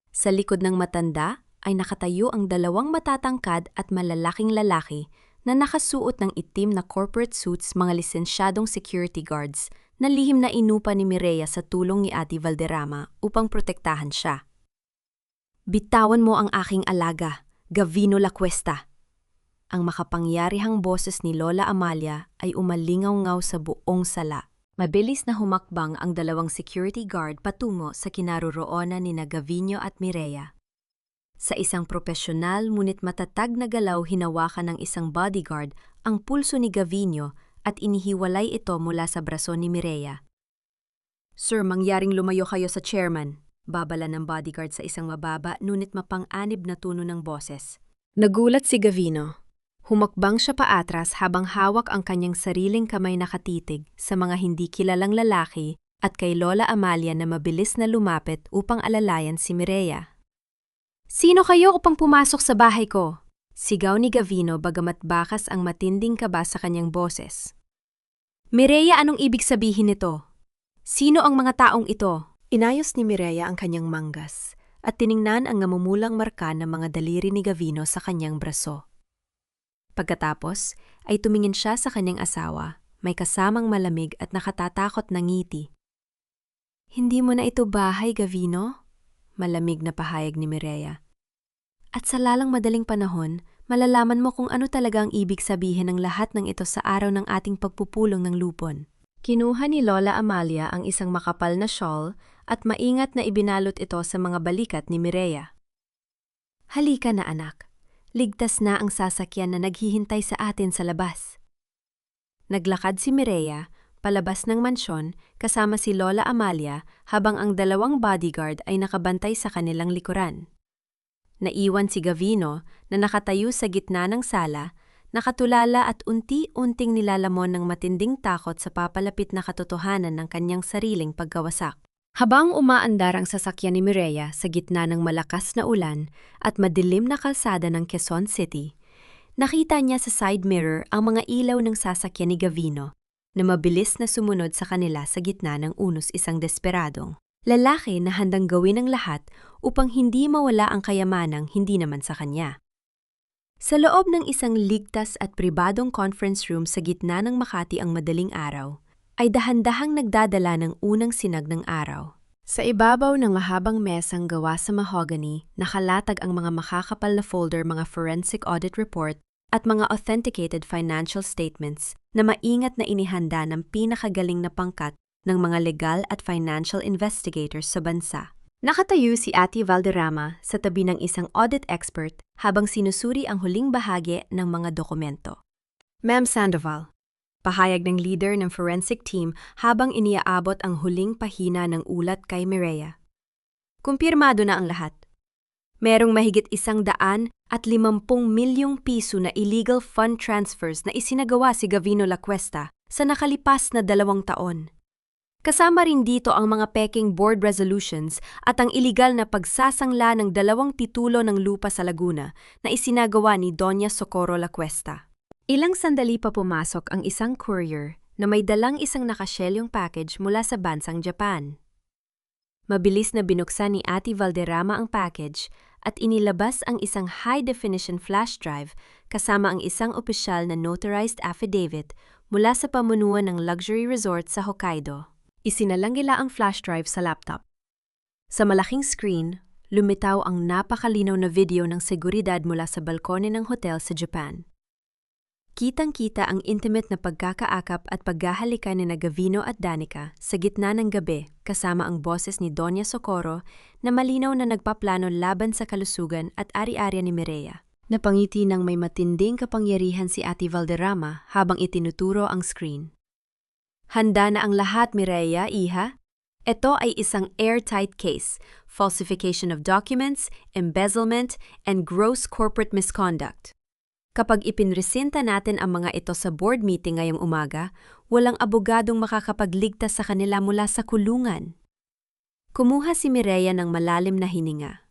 Sa likod ng matanda ay nakatayo ang dalawang matatangkad at malalaking lalaki na nakasuot ng itim na corporate suits, mga lisensyadong security guards na lihim na inupa ni Mireya sa tulong ni Ate Valderrama upang protektahan siya. Bitawan mo ang aking alaga, Gavino La Cuesta. Ang makapangyarihang boses ni Lola Amalia ay umalingaw-ngaw sa buong sala. Mabilis na humakbang ang dalawang security guard patungo sa kinaroroonan ni Gavino at Mireya. Sa isang propesyonal ngunit matatag na galaw, hinawakan ng isang bodyguard ang pulso ni Gavino at inihiwalay ito mula sa braso ni Mireya. "Sir, mangyaring lumayo kayo sa chairman," babala ng bodyguard sa isang mababa ngunit mapang-anib na tono ng boses. Nagulat si Gavino. Humakbang siya paatras habang hawak ang kanyang sariling kamay nakatitig sa mga hindi kilalang lalaki at kay Lola Amalia na mabilis na lumapit upang alalayan si Mireya. "Sino kayo upang pumasok sa bahay ko?" Sigaw ni Gavino bagamat bakas ang matinding kaba sa kanyang boses. "Mireya, anong ibig sabihin nito? Sino ang mga taong ito?" Inayos ni Mireya ang kanyang manggas at tiningnan ang namumulang marka ng mga daliri ni Gavino sa kanyang braso. Pagkatapos ay tumingin siya sa kanyang asawa, may kasamang malamig at nakatatakot na ngiti. "Hindi mo na ito bahay, Gavino?" Malamig na pahayag ni Mireya. "At sa lalang madaling panahon, malalaman mo kung ano talaga ang ibig sabihin ng lahat ng ito sa araw ng ating pagpupulong ng lupon." Kinuha ni Lola Amalia ang isang makapal na shawl at maingat na ibinalot ito sa mga balikat ni Mireya. "Halika na, anak. Ligtas na ang sasakyan na naghihintay sa atin sa labas." Naglakad si Mireya palabas ng mansyon kasama si Lola Amalia habang ang dalawang bodyguard ay nakabantay sa kanilang likuran. Naiwan si Gavino na nakatayo sa gitna ng sala, nakatulala at unti-unting nilalamon ng matinding takot sa papalapit na katotohanan ng kanyang sariling pagkawasak. Habang umaandar ang sasakyan ni Mireya sa gitna ng malakas na ulan at madilim na kalsada ng Quezon City, nakita niya sa side mirror ang mga ilaw ng sasakyan ni Gavino na mabilis na sumunod sa kanila sa gitna ng unos isang desperadong lalaki na handang gawin ang lahat upang hindi mawala ang kayamanang hindi naman sa kanya. Sa loob ng isang ligtas at pribadong conference room sa gitna ng Makati ang madaling araw, ay dahan-dahang nagdadala ng unang sinag ng araw. Sa ibabaw ng mahabang mesang gawa sa mahogany, nakalatag ang mga makakapal na folder, mga forensic audit report at mga authenticated financial statements na maingat na inihanda ng pinakagaling na pangkat ng mga legal at financial investigators sa bansa. Nakatayo si Ate Valderrama sa tabi ng isang audit expert habang sinusuri ang huling bahagi ng mga dokumento. "Ma'am Sandoval," pahayag ng leader ng forensic team habang iniaabot ang huling pahina ng ulat kay Mireya. "Kumpirmado na ang lahat. Merong mahigit 150 milyong piso na illegal fund transfers na isinagawa si Gavino La Cuesta sa nakalipas na 2 taon. Kasama rin dito ang mga peking board resolutions at ang iligal na pagsasangla ng 2 titulo ng lupa sa Laguna na isinagawa ni Doña Socorro La Cuesta." Ilang sandali pa pumasok ang isang courier na may dalang isang nakashelyong package mula sa bansang Japan. Mabilis na binuksan ni Ate Valderrama ang package at inilabas ang isang high-definition flash drive kasama ang isang opisyal na notarized affidavit mula sa pamunuan ng luxury resort sa Hokkaido. Isinalangila ang flash drive sa laptop. Sa malaking screen, lumitaw ang napakalinaw na video ng seguridad mula sa balkone ng hotel sa Japan. Kitang-kita ang intimate na pagkakaakap at paghahalikan ni Gavino at Danica sa gitna ng gabi kasama ang boses ni Doña Socorro na malinaw na nagpaplano laban sa kalusugan at ari-arya ni Mireya. Napangiti ng may matinding kapangyarihan si Ate Valderrama habang itinuturo ang screen. Handa na ang lahat, Mireya, iha? Ito ay isang airtight case, falsification of documents, embezzlement, and gross corporate misconduct. Kapag ipinresenta natin ang mga ito sa board meeting ngayong umaga, walang abogadong makakapagligtas sa kanila mula sa kulungan. Kumuha si Mireya ng malalim na hininga.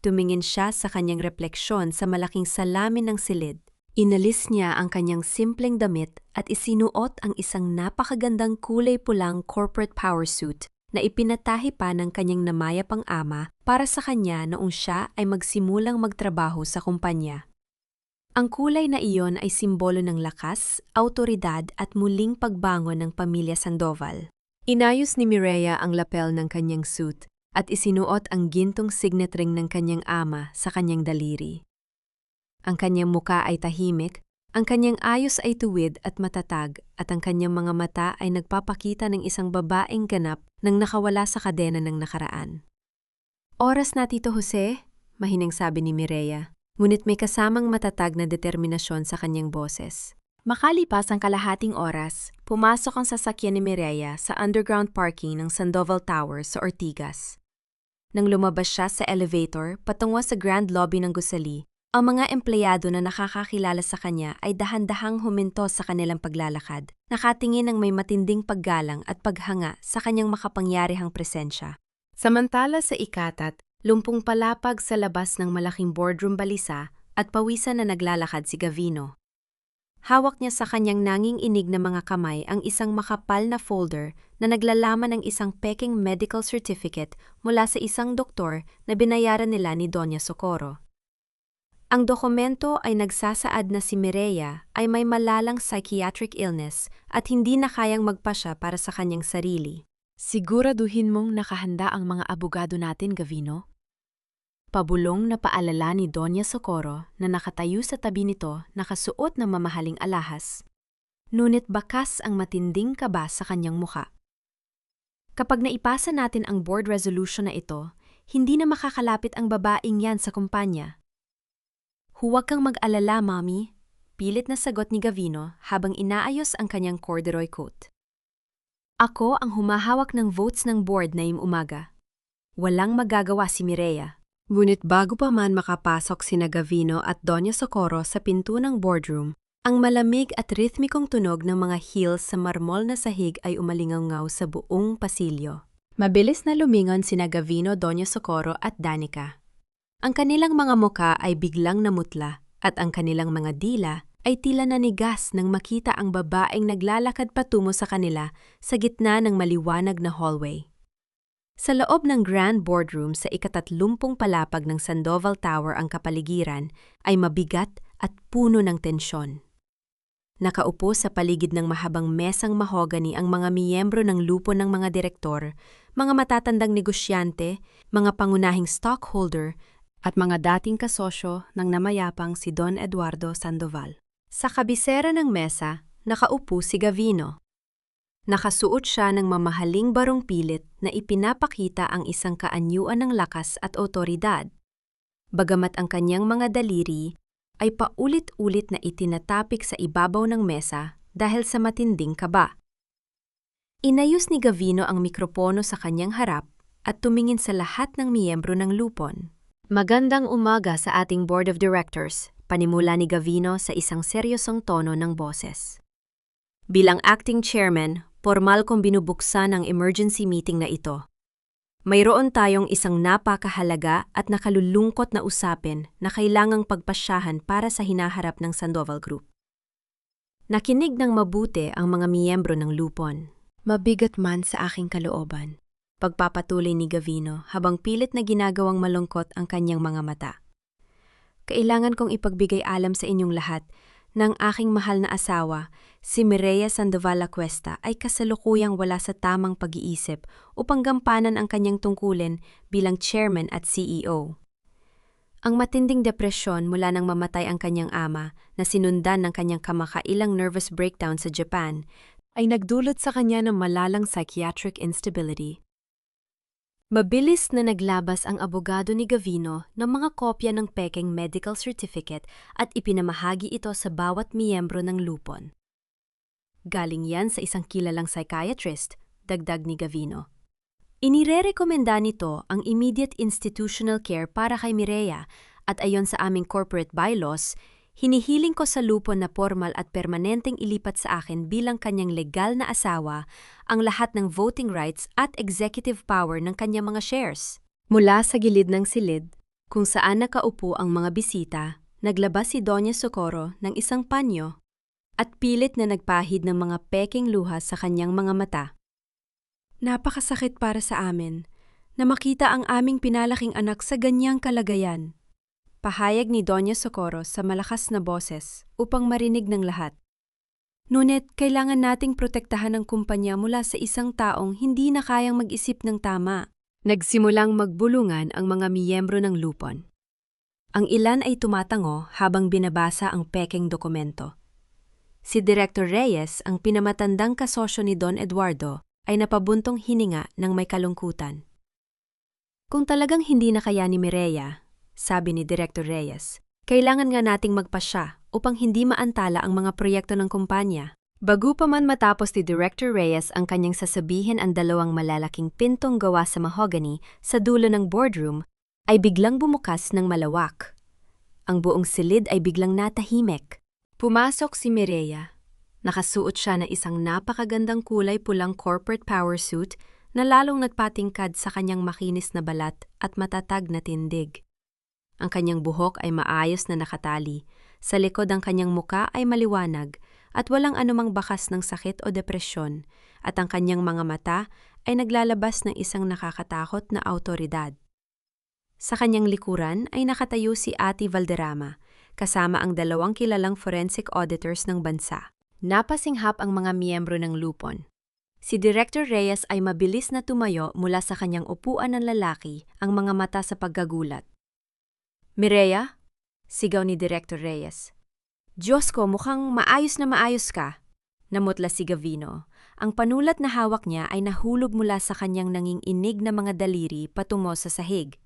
Tumingin siya sa kanyang refleksyon sa malaking salamin ng silid. Inalis niya ang kanyang simpleng damit at isinuot ang isang napakagandang kulay pulang corporate power suit na ipinatahi pa ng kanyang namayapang ama para sa kanya noong siya ay magsimulang magtrabaho sa kumpanya. Ang kulay na iyon ay simbolo ng lakas, awtoridad at muling pagbangon ng pamilya Sandoval. Inayos ni Mireya ang lapel ng kanyang suit at isinuot ang gintong signet ring ng kanyang ama sa kanyang daliri. Ang kanyang muka ay tahimik, ang kanyang ayos ay tuwid at matatag at ang kanyang mga mata ay nagpapakita ng isang babaeng ganap nang nakawala sa kadena ng nakaraan. "Oras na, Tito Jose," mahinang sabi ni Mireya. Ngunit may kasamang matatag na determinasyon sa kanyang boses. Makalipas ang kalahating oras, pumasok ang sasakyan ni Mireya sa underground parking ng Sandoval Tower sa Ortigas. Nang lumabas siya sa elevator patungo sa grand lobby ng gusali, ang mga empleyado na nakakakilala sa kanya ay dahan-dahang huminto sa kanilang paglalakad, nakatingin ng may matinding paggalang at paghanga sa kanyang makapangyarihang presensya. Samantala sa ikatat, lumpong palapag sa labas ng malaking boardroom balisa at pawisan na naglalakad si Gavino. Hawak niya sa kanyang nanging-inig na mga kamay ang isang makapal na folder na naglalaman ng isang peking medical certificate mula sa isang doktor na binayaran nila ni Doña Socorro. Ang dokumento ay nagsasaad na si Mireya ay may malalang psychiatric illness at hindi na kayang magpasya para sa kanyang sarili. "Siguraduhin mong nakahanda ang mga abogado natin, Gavino?" Pabulong na paalala ni Doña Socorro na nakatayo sa tabi nito nakasuot ng mamahaling alahas. Ngunit bakas ang matinding kaba sa kanyang muka. "Kapag naipasa natin ang board resolution na ito, hindi na makakalapit ang babaeng yan sa kumpanya." "Huwag kang mag-alala, Mami," pilit na sagot ni Gavino habang inaayos ang kanyang corduroy coat. "Ako ang humahawak ng votes ng board ngayong umaga. Walang magagawa si Mireya." Ngunit bago pa man makapasok sina Gavino at Doña Socorro sa pinto ng boardroom, ang malamig at rhythmikong tunog ng mga heels sa marmol na sahig ay umalingaw sa buong pasilyo. Mabilis na lumingon sina Gavino, Doña Socorro at Danica. Ang kanilang mga muka ay biglang namutla at ang kanilang mga dila ay tila nanigas nang makita ang babaeng naglalakad patungo sa kanila sa gitna ng maliwanag na hallway. Sa loob ng grand boardroom sa ika-30 palapag ng Sandoval Tower ang kapaligiran ay mabigat at puno ng tensyon. Nakaupo sa paligid ng mahabang mesang mahogany ang mga miyembro ng lupon ng mga direktor, mga matatandang negosyante, mga pangunahing stockholder, at mga dating kasosyo ng namayapang si Don Eduardo Sandoval. Sa kabisera ng mesa, nakaupo si Gavino. Nakasuot siya ng mamahaling barong pilit na ipinapakita ang isang kaanyuan ng lakas at otoridad. Bagamat ang kanyang mga daliri ay paulit-ulit na itinatapik sa ibabaw ng mesa dahil sa matinding kaba. Inayos ni Gavino ang mikropono sa kanyang harap at tumingin sa lahat ng miyembro ng lupon. "Magandang umaga sa ating Board of Directors," panimula ni Gavino sa isang seryosong tono ng boses. "Bilang acting chairman, formal kong binubuksan ang emergency meeting na ito. Mayroon tayong isang napakahalaga at nakalulungkot na usapin na kailangang pagpasyahan para sa hinaharap ng Sandoval Group." Nakinig ng mabuti ang mga miyembro ng lupon. "Mabigat man sa aking kalooban," pagpapatuloy ni Gavino habang pilit na ginagawang malungkot ang kanyang mga mata. "Kailangan kong ipagbigay alam sa inyong lahat ng aking mahal na asawa, si Mireya Sandoval Cuesta ay kasalukuyang wala sa tamang pag-iisip upang gampanan ang kanyang tungkulin bilang chairman at CEO. Ang matinding depresyon mula nang mamatay ang kanyang ama na sinundan ng kanyang kamakailang nervous breakdown sa Japan ay nagdulot sa kanya ng malalang psychiatric instability. Mabilis na naglabas ang abogado ni Gavino ng mga kopya ng pekeng medical certificate at ipinamahagi ito sa bawat miyembro ng lupon. Galing yan sa isang kilalang psychiatrist, dagdag ni Gavino. Inirerekomenda nito ang immediate institutional care para kay Mireya at ayon sa aming corporate bylaws, hinihiling ko sa lupon na formal at permanenteng ilipat sa akin bilang kanyang legal na asawa ang lahat ng voting rights at executive power ng kanyang mga shares. Mula sa gilid ng silid, kung saan nakaupo ang mga bisita, naglabas si Doña Socorro ng isang panyo at pilit na nagpahid ng mga peking luha sa kanyang mga mata. Napakasakit para sa amin na makita ang aming pinalaking anak sa ganyang kalagayan. Pahayag ni Doña Socorro sa malakas na boses upang marinig ng lahat. Ngunit kailangan nating protektahan ang kumpanya mula sa isang taong hindi na kayang mag-isip ng tama. Nagsimulang magbulungan ang mga miyembro ng lupon. Ang ilan ay tumatango habang binabasa ang pekeng dokumento. Si Director Reyes, ang pinamatandang kasosyo ni Don Eduardo, ay napabuntong hininga ng may kalungkutan. Kung talagang hindi na kaya ni Mireya, sabi ni Director Reyes, kailangan nga nating magpasya upang hindi maantala ang mga proyekto ng kumpanya. Bago pa man matapos ni Director Reyes ang kanyang sasabihin ang dalawang malalaking pintong gawa sa mahogany sa dulo ng boardroom, ay biglang bumukas ng malawak. Ang buong silid ay biglang natahimik. Pumasok si Mireya. Nakasuot siya ng isang napakagandang kulay pulang corporate power suit na lalong nagpatingkad sa kanyang makinis na balat at matatag na tindig. Ang kanyang buhok ay maayos na nakatali, sa likod ang kanyang muka ay maliwanag at walang anumang bakas ng sakit o depresyon, at ang kanyang mga mata ay naglalabas ng isang nakakatakot na awtoridad. Sa kanyang likuran ay nakatayo si Ate Valderrama, kasama ang dalawang kilalang forensic auditors ng bansa. Napasinghap ang mga miyembro ng lupon. Si Director Reyes ay mabilis na tumayo mula sa kanyang upuan ng lalaki, ang mga mata sa paggagulat. Mireya? Sigaw ni Director Reyes. Diyos ko, mukhang maayos ka. Namutla si Gavino. Ang panulat na hawak niya ay nahulog mula sa kanyang nanginginig na mga daliri patungo sa sahig.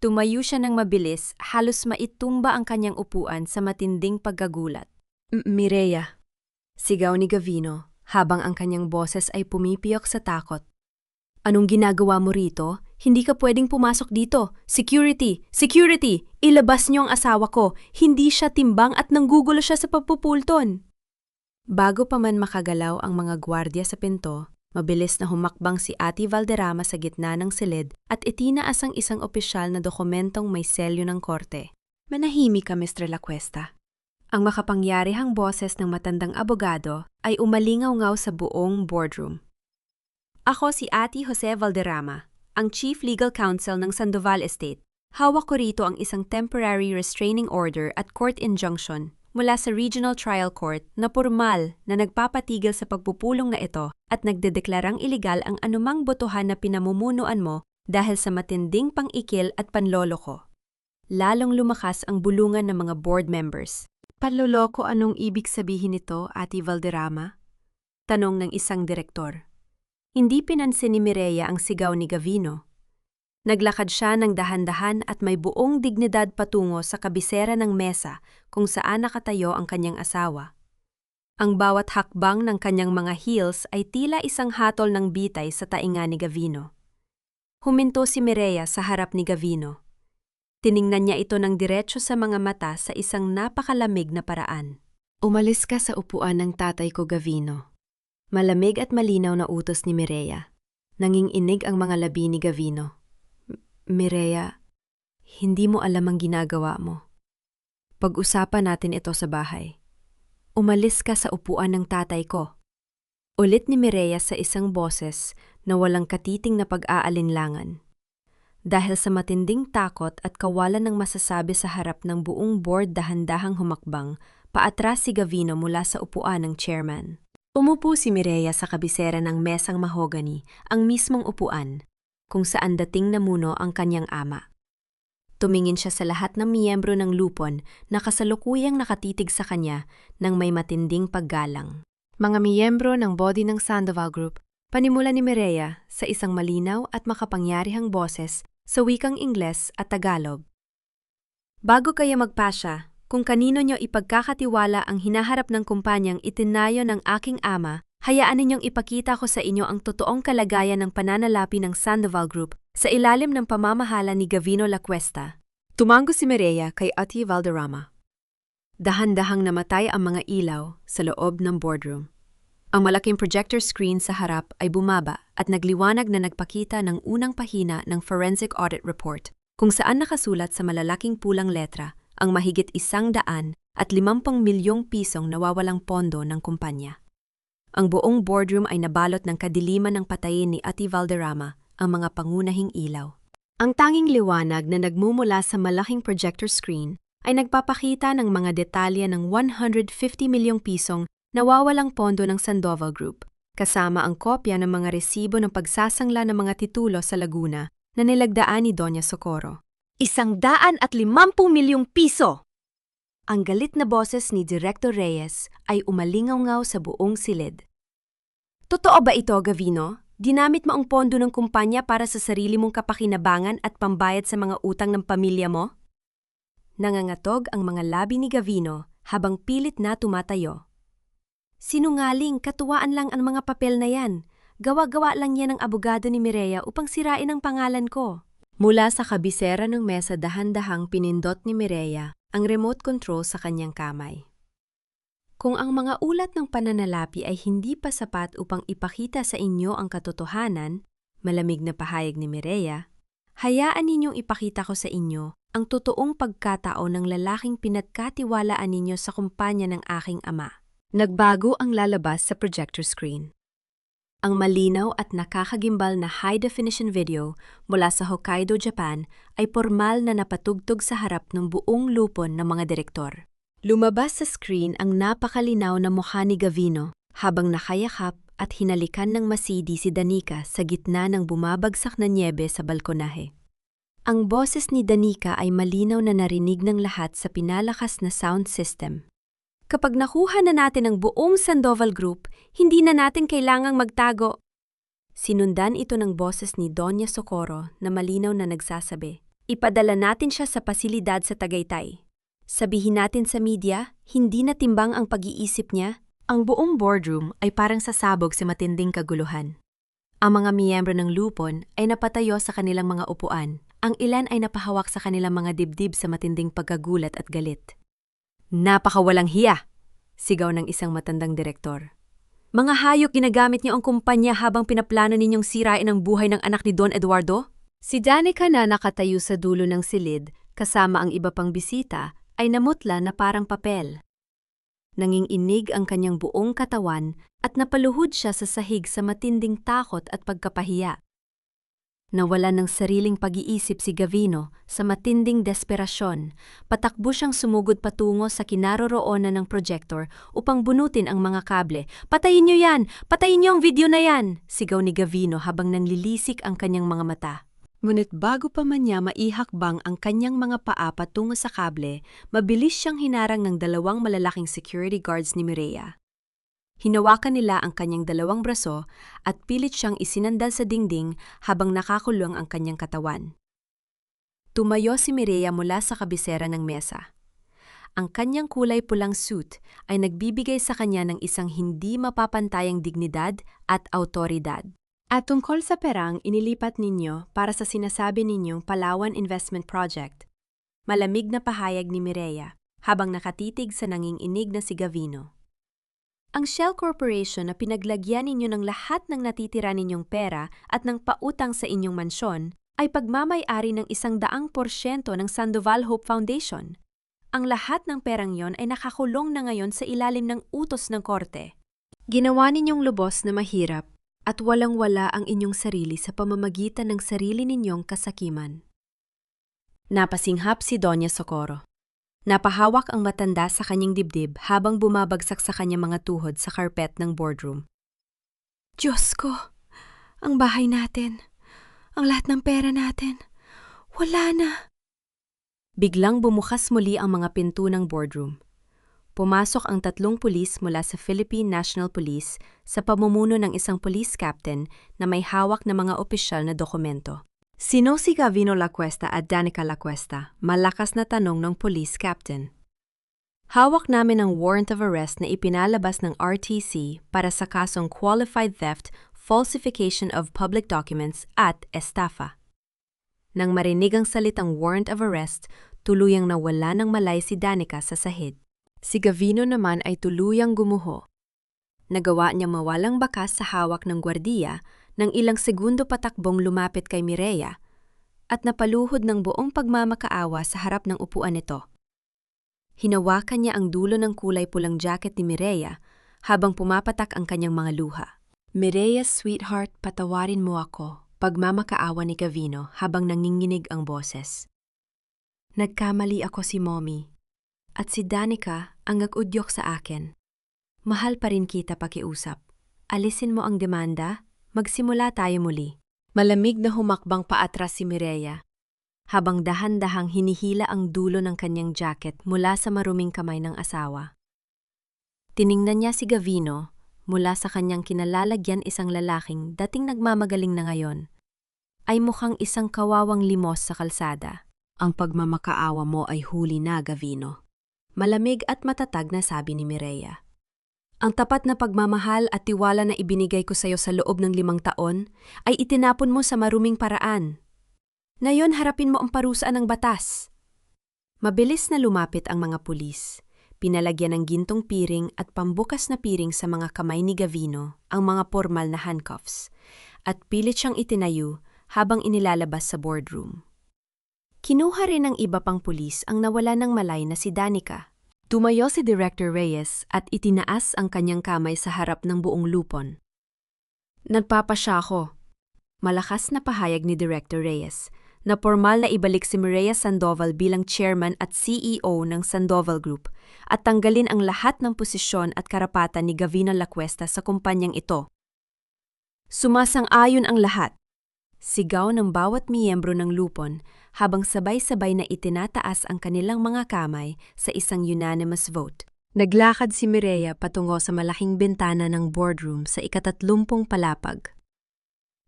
Tumayo siya ng mabilis, halos maitumba ang kanyang upuan sa matinding paggagulat. Mireya. Sigaw ni Gavino habang ang kanyang boses ay pumipiyok sa takot. Anong ginagawa mo rito? Hindi ka pwedeng pumasok dito. Security! Security! Ilabas niyo ang asawa ko. Hindi siya timbang at nanggugulo siya sa pagpupulton. Bago pa man makagalaw ang mga gwardya sa pinto, mabilis na humakbang si Ate Valderrama sa gitna ng silid at itinaas ang isang opisyal na dokumentong may selyo ng korte. Manahimik ka, Mr. Lacuesta. Ang makapangyarihang boses ng matandang abogado ay umalingaw-ngaw sa buong boardroom. Ako si Ate Jose Valderrama, ang Chief Legal Counsel ng Sandoval Estate. Hawak ko rito ang isang temporary restraining order at court injunction mula sa Regional Trial Court na pormal na nagpapatigil sa pagpupulong na ito at nagdedeklarang iligal ang anumang botohan na pinamumunuan mo dahil sa matinding pang-ikil at panloloko. Lalong lumakas ang bulungan ng mga board members. Panloloko, anong ibig sabihin nito, Ate Valderrama? Tanong ng isang direktor. Hindi pinansin ni Mireya ang sigaw ni Gavino. Naglakad siya ng dahan-dahan at may buong dignidad patungo sa kabisera ng mesa kung saan nakatayo ang kanyang asawa. Ang bawat hakbang ng kanyang mga heels ay tila isang hatol ng bitay sa tainga ni Gavino. Huminto si Mireya sa harap ni Gavino. Tiningnan niya ito ng diretso sa mga mata sa isang napakalamig na paraan. Umalis ka sa upuan ng tatay ko, Gavino. Malamig at malinaw na utos ni Mireya. Nanginginig ang mga labi ni Gavino. Mireya, hindi mo alam ang ginagawa mo. Pag-usapan natin ito sa bahay. Umalis ka sa upuan ng tatay ko. Ulit ni Mireya sa isang boses na walang katiting na pag-aalinlangan. Dahil sa matinding takot at kawalan ng masasabi sa harap ng buong board, dahan-dahang humakbang, paatras si Gavino mula sa upuan ng chairman. Umupo si Mireya sa kabisera ng mesang mahogany, ang mismong upuan, kung saan dating namuno ang kanyang ama. Tumingin siya sa lahat ng miyembro ng lupon na kasalukuyang nakatitig sa kanya ng may matinding paggalang. Mga miyembro ng body ng Sandoval Group, panimula ni Mireya sa isang malinaw at makapangyarihang boses sa wikang Ingles at Tagalog. Bago kayo magpasya, kung kanino nyo ipagkakatiwala ang hinaharap ng kumpanyang itinayo ng aking ama, hayaan ninyong ipakita ko sa inyo ang totoong kalagayan ng pananalapi ng Sandoval Group sa ilalim ng pamamahala ni Gavino Lacuesta. Tumango si Mireya kay Ati Valderrama. Dahan-dahang namatay ang mga ilaw sa loob ng boardroom. Ang malaking projector screen sa harap ay bumaba at nagliwanag na nagpakita ng unang pahina ng Forensic Audit Report, kung saan nakasulat sa malalaking pulang letra ang mahigit 150 milyong pisong nawawalang pondo ng kumpanya. Ang buong boardroom ay nabalot ng kadiliman ng patayin ni Ati Valderrama, ang mga pangunahing ilaw. Ang tanging liwanag na nagmumula sa malaking projector screen ay nagpapakita ng mga detalye ng 150 milyong pisong nawawalang pondo ng Sandoval Group, kasama ang kopya ng mga resibo ng pagsasangla ng mga titulo sa Laguna na nilagdaan ni Doña Socorro. 150 milyong piso! Ang galit na boses ni Director Reyes ay umalingaw-ngaw sa buong silid. Totoo ba ito, Gavino? Dinamit mo ang pondo ng kumpanya para sa sarili mong kapakinabangan at pambayad sa mga utang ng pamilya mo? Nangangatog ang mga labi ni Gavino habang pilit na tumatayo. Sinungaling, katuwaan lang ang mga papel na yan. Gawa-gawa lang yan ng abogado ni Mireya upang sirain ang pangalan ko. Mula sa kabisera ng mesa dahan-dahang pinindot ni Mireya ang remote control sa kanyang kamay. Kung ang mga ulat ng pananalapi ay hindi pa sapat upang ipakita sa inyo ang katotohanan, malamig na pahayag ni Mireya, hayaan ninyong ipakita ko sa inyo ang totoong pagkatao ng lalaking pinagkatiwalaan ninyo sa kumpanya ng aking ama. Nagbago ang lalabas sa projector screen. Ang malinaw at nakakagimbal na high-definition video mula sa Hokkaido, Japan ay formal na napatugtog sa harap ng buong lupon ng mga direktor. Lumabas sa screen ang napakalinaw na mukha ni Gavino habang nakayakap at hinalikan ng masidi si Danica sa gitna ng bumabagsak na nyebe sa balkonahe. Ang boses ni Danica ay malinaw na narinig ng lahat sa pinalakas na sound system. Kapag nakuha na natin ang buong Sandoval Group, hindi na natin kailangang magtago. Sinundan ito ng boses ni Doña Socorro na malinaw na nagsasabi, ipadala natin siya sa pasilidad sa Tagaytay. Sabihin natin sa media, hindi na timbang ang pag-iisip niya. Ang buong boardroom ay parang sasabog sa matinding kaguluhan. Ang mga miyembro ng lupon ay napatayo sa kanilang mga upuan. Ang ilan ay napahawak sa kanilang mga dibdib sa matinding pagkagulat at galit. Napakawalang hiya! Sigaw ng isang matandang direktor. Mga hayop, ginagamit niyo ang kumpanya habang pinaplano ninyong sirain ang buhay ng anak ni Don Eduardo? Si Danica na nakatayo sa dulo ng silid, kasama ang iba pang bisita, ay namutla na parang papel. Nanginginig ang kanyang buong katawan at napaluhod siya sa sahig sa matinding takot at pagkapahiya. Nawalan ng sariling pag-iisip si Gavino sa matinding desperasyon. Patakbo siyang sumugod patungo sa kinaroroonan ng projector upang bunutin ang mga kable. Patayin niyo yan! Patayin niyo ang video na yan! Sigaw ni Gavino habang nanlilisik ang kanyang mga mata. Ngunit bago pa man niya maihakbang ang kanyang mga paa patungo sa kable, mabilis siyang hinarang ng dalawang malalaking security guards ni Mireya. Hinawakan nila ang kanyang dalawang braso at pilit siyang isinandal sa dingding habang nakakulong ang kanyang katawan. Tumayo si Mireya mula sa kabisera ng mesa. Ang kanyang kulay pulang suit ay nagbibigay sa kanya ng isang hindi mapapantayang dignidad at autoridad. At tungkol sa perang inilipat ninyo para sa sinasabi ninyong Palawan Investment Project, malamig na pahayag ni Mireya habang nakatitig sa nanginginig na si Gavino. Ang Shell Corporation na pinaglagyan ninyo ng lahat ng natitira ninyong pera at ng pautang sa inyong mansyon ay pagmamay-ari ng 100% ng Sandoval Hope Foundation. Ang lahat ng perang yon ay nakakulong na ngayon sa ilalim ng utos ng korte. Ginawa ninyong lubos na mahirap at walang-wala ang inyong sarili sa pamamagitan ng sarili ninyong kasakiman. Napasinghap si Doña Socorro. Napahawak ang matanda sa kanyang dibdib habang bumabagsak sa kanyang mga tuhod sa karpet ng boardroom. Diyos ko! Ang bahay natin! Ang lahat ng pera natin! Wala na! Biglang bumukas muli ang mga pinto ng boardroom. Pumasok ang 3 pulis mula sa Philippine National Police sa pamumuno ng isang police captain na may hawak na mga opisyal na dokumento. Sino si Gavino Lacuesta at Danica Lacuesta? Malakas na tanong ng police captain. Hawak namin ang warrant of arrest na ipinalabas ng RTC para sa kasong qualified theft, falsification of public documents at estafa. Nang marinig ang salitang warrant of arrest, tuluyang nawala ng malay si Danica sa sahig. Si Gavino naman ay tuluyang gumuho. Nagawa niya mawalang bakas sa hawak ng gwardiya nang ilang segundo patakbong lumapit kay Mireya at napaluhod ng buong pagmamakaawa sa harap ng upuan nito. Hinawakan niya ang dulo ng kulay pulang jacket ni Mireya habang pumapatak ang kanyang mga luha. Mireya, sweetheart, patawarin mo ako, pagmamakaawa ni Gavino habang nanginginig ang boses. Nagkamali ako si Mommy. At si Danica ang nag-udyok sa akin. Mahal pa rin kita pakiusap. Alisin mo ang demanda, magsimula tayo muli. Malamig na humakbang paatras si Mireya, habang dahan-dahang hinihila ang dulo ng kanyang jacket mula sa maruming kamay ng asawa. Tiningnan niya si Gavino mula sa kanyang kinalalagyan isang lalaking dating nagmamagaling na ngayon. Ay mukhang isang kawawang limos sa kalsada. Ang pagmamakaawa mo ay huli na, Gavino. Malamig at matatag na sabi ni Mireya. Ang tapat na pagmamahal at tiwala na ibinigay ko sa iyo sa loob ng 5 taon ay itinapon mo sa maruming paraan. Ngayon harapin mo ang parusa ng batas. Mabilis na lumapit ang mga pulis. Pinalagyan ng gintong piring at pambukas na piring sa mga kamay ni Gavino ang mga formal na handcuffs at pilit siyang itinayo habang inilalabas sa boardroom. Kinuha rin ng iba pang pulis ang nawala ng malay na si Danica. Tumayo si Director Reyes at itinaas ang kanyang kamay sa harap ng buong lupon. Nagpapasya ako. Malakas na pahayag ni Director Reyes na formal na ibalik si Mireya Sandoval bilang chairman at CEO ng Sandoval Group at tanggalin ang lahat ng posisyon at karapatan ni Gavino Lacuesta sa kumpanyang ito. Sumasang-ayon ang lahat. Sigaw ng bawat miyembro ng lupon habang sabay-sabay na itinataas ang kanilang mga kamay sa isang unanimous vote. Naglakad si Mireya patungo sa malaking bintana ng boardroom sa ika-30 palapag.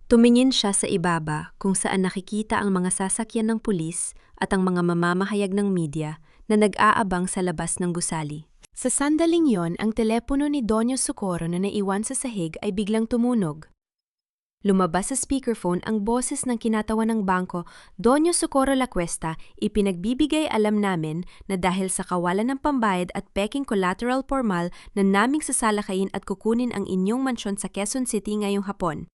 Tumingin siya sa ibaba kung saan nakikita ang mga sasakyan ng pulis at ang mga mamamahayag ng media na nag-aabang sa labas ng gusali. Sa sandaling yon, ang telepono ni Donio Socorro na naiwan sa sahig ay biglang tumunog. Lumabas sa speakerphone ang boses ng kinatawan ng bangko, Donio Socorro Lacuesta, ipinagbibigay alam namin na dahil sa kawalan ng pambayad at peking collateral formal na naming sasalakayin at kukunin ang inyong mansyon sa Quezon City ngayong hapon.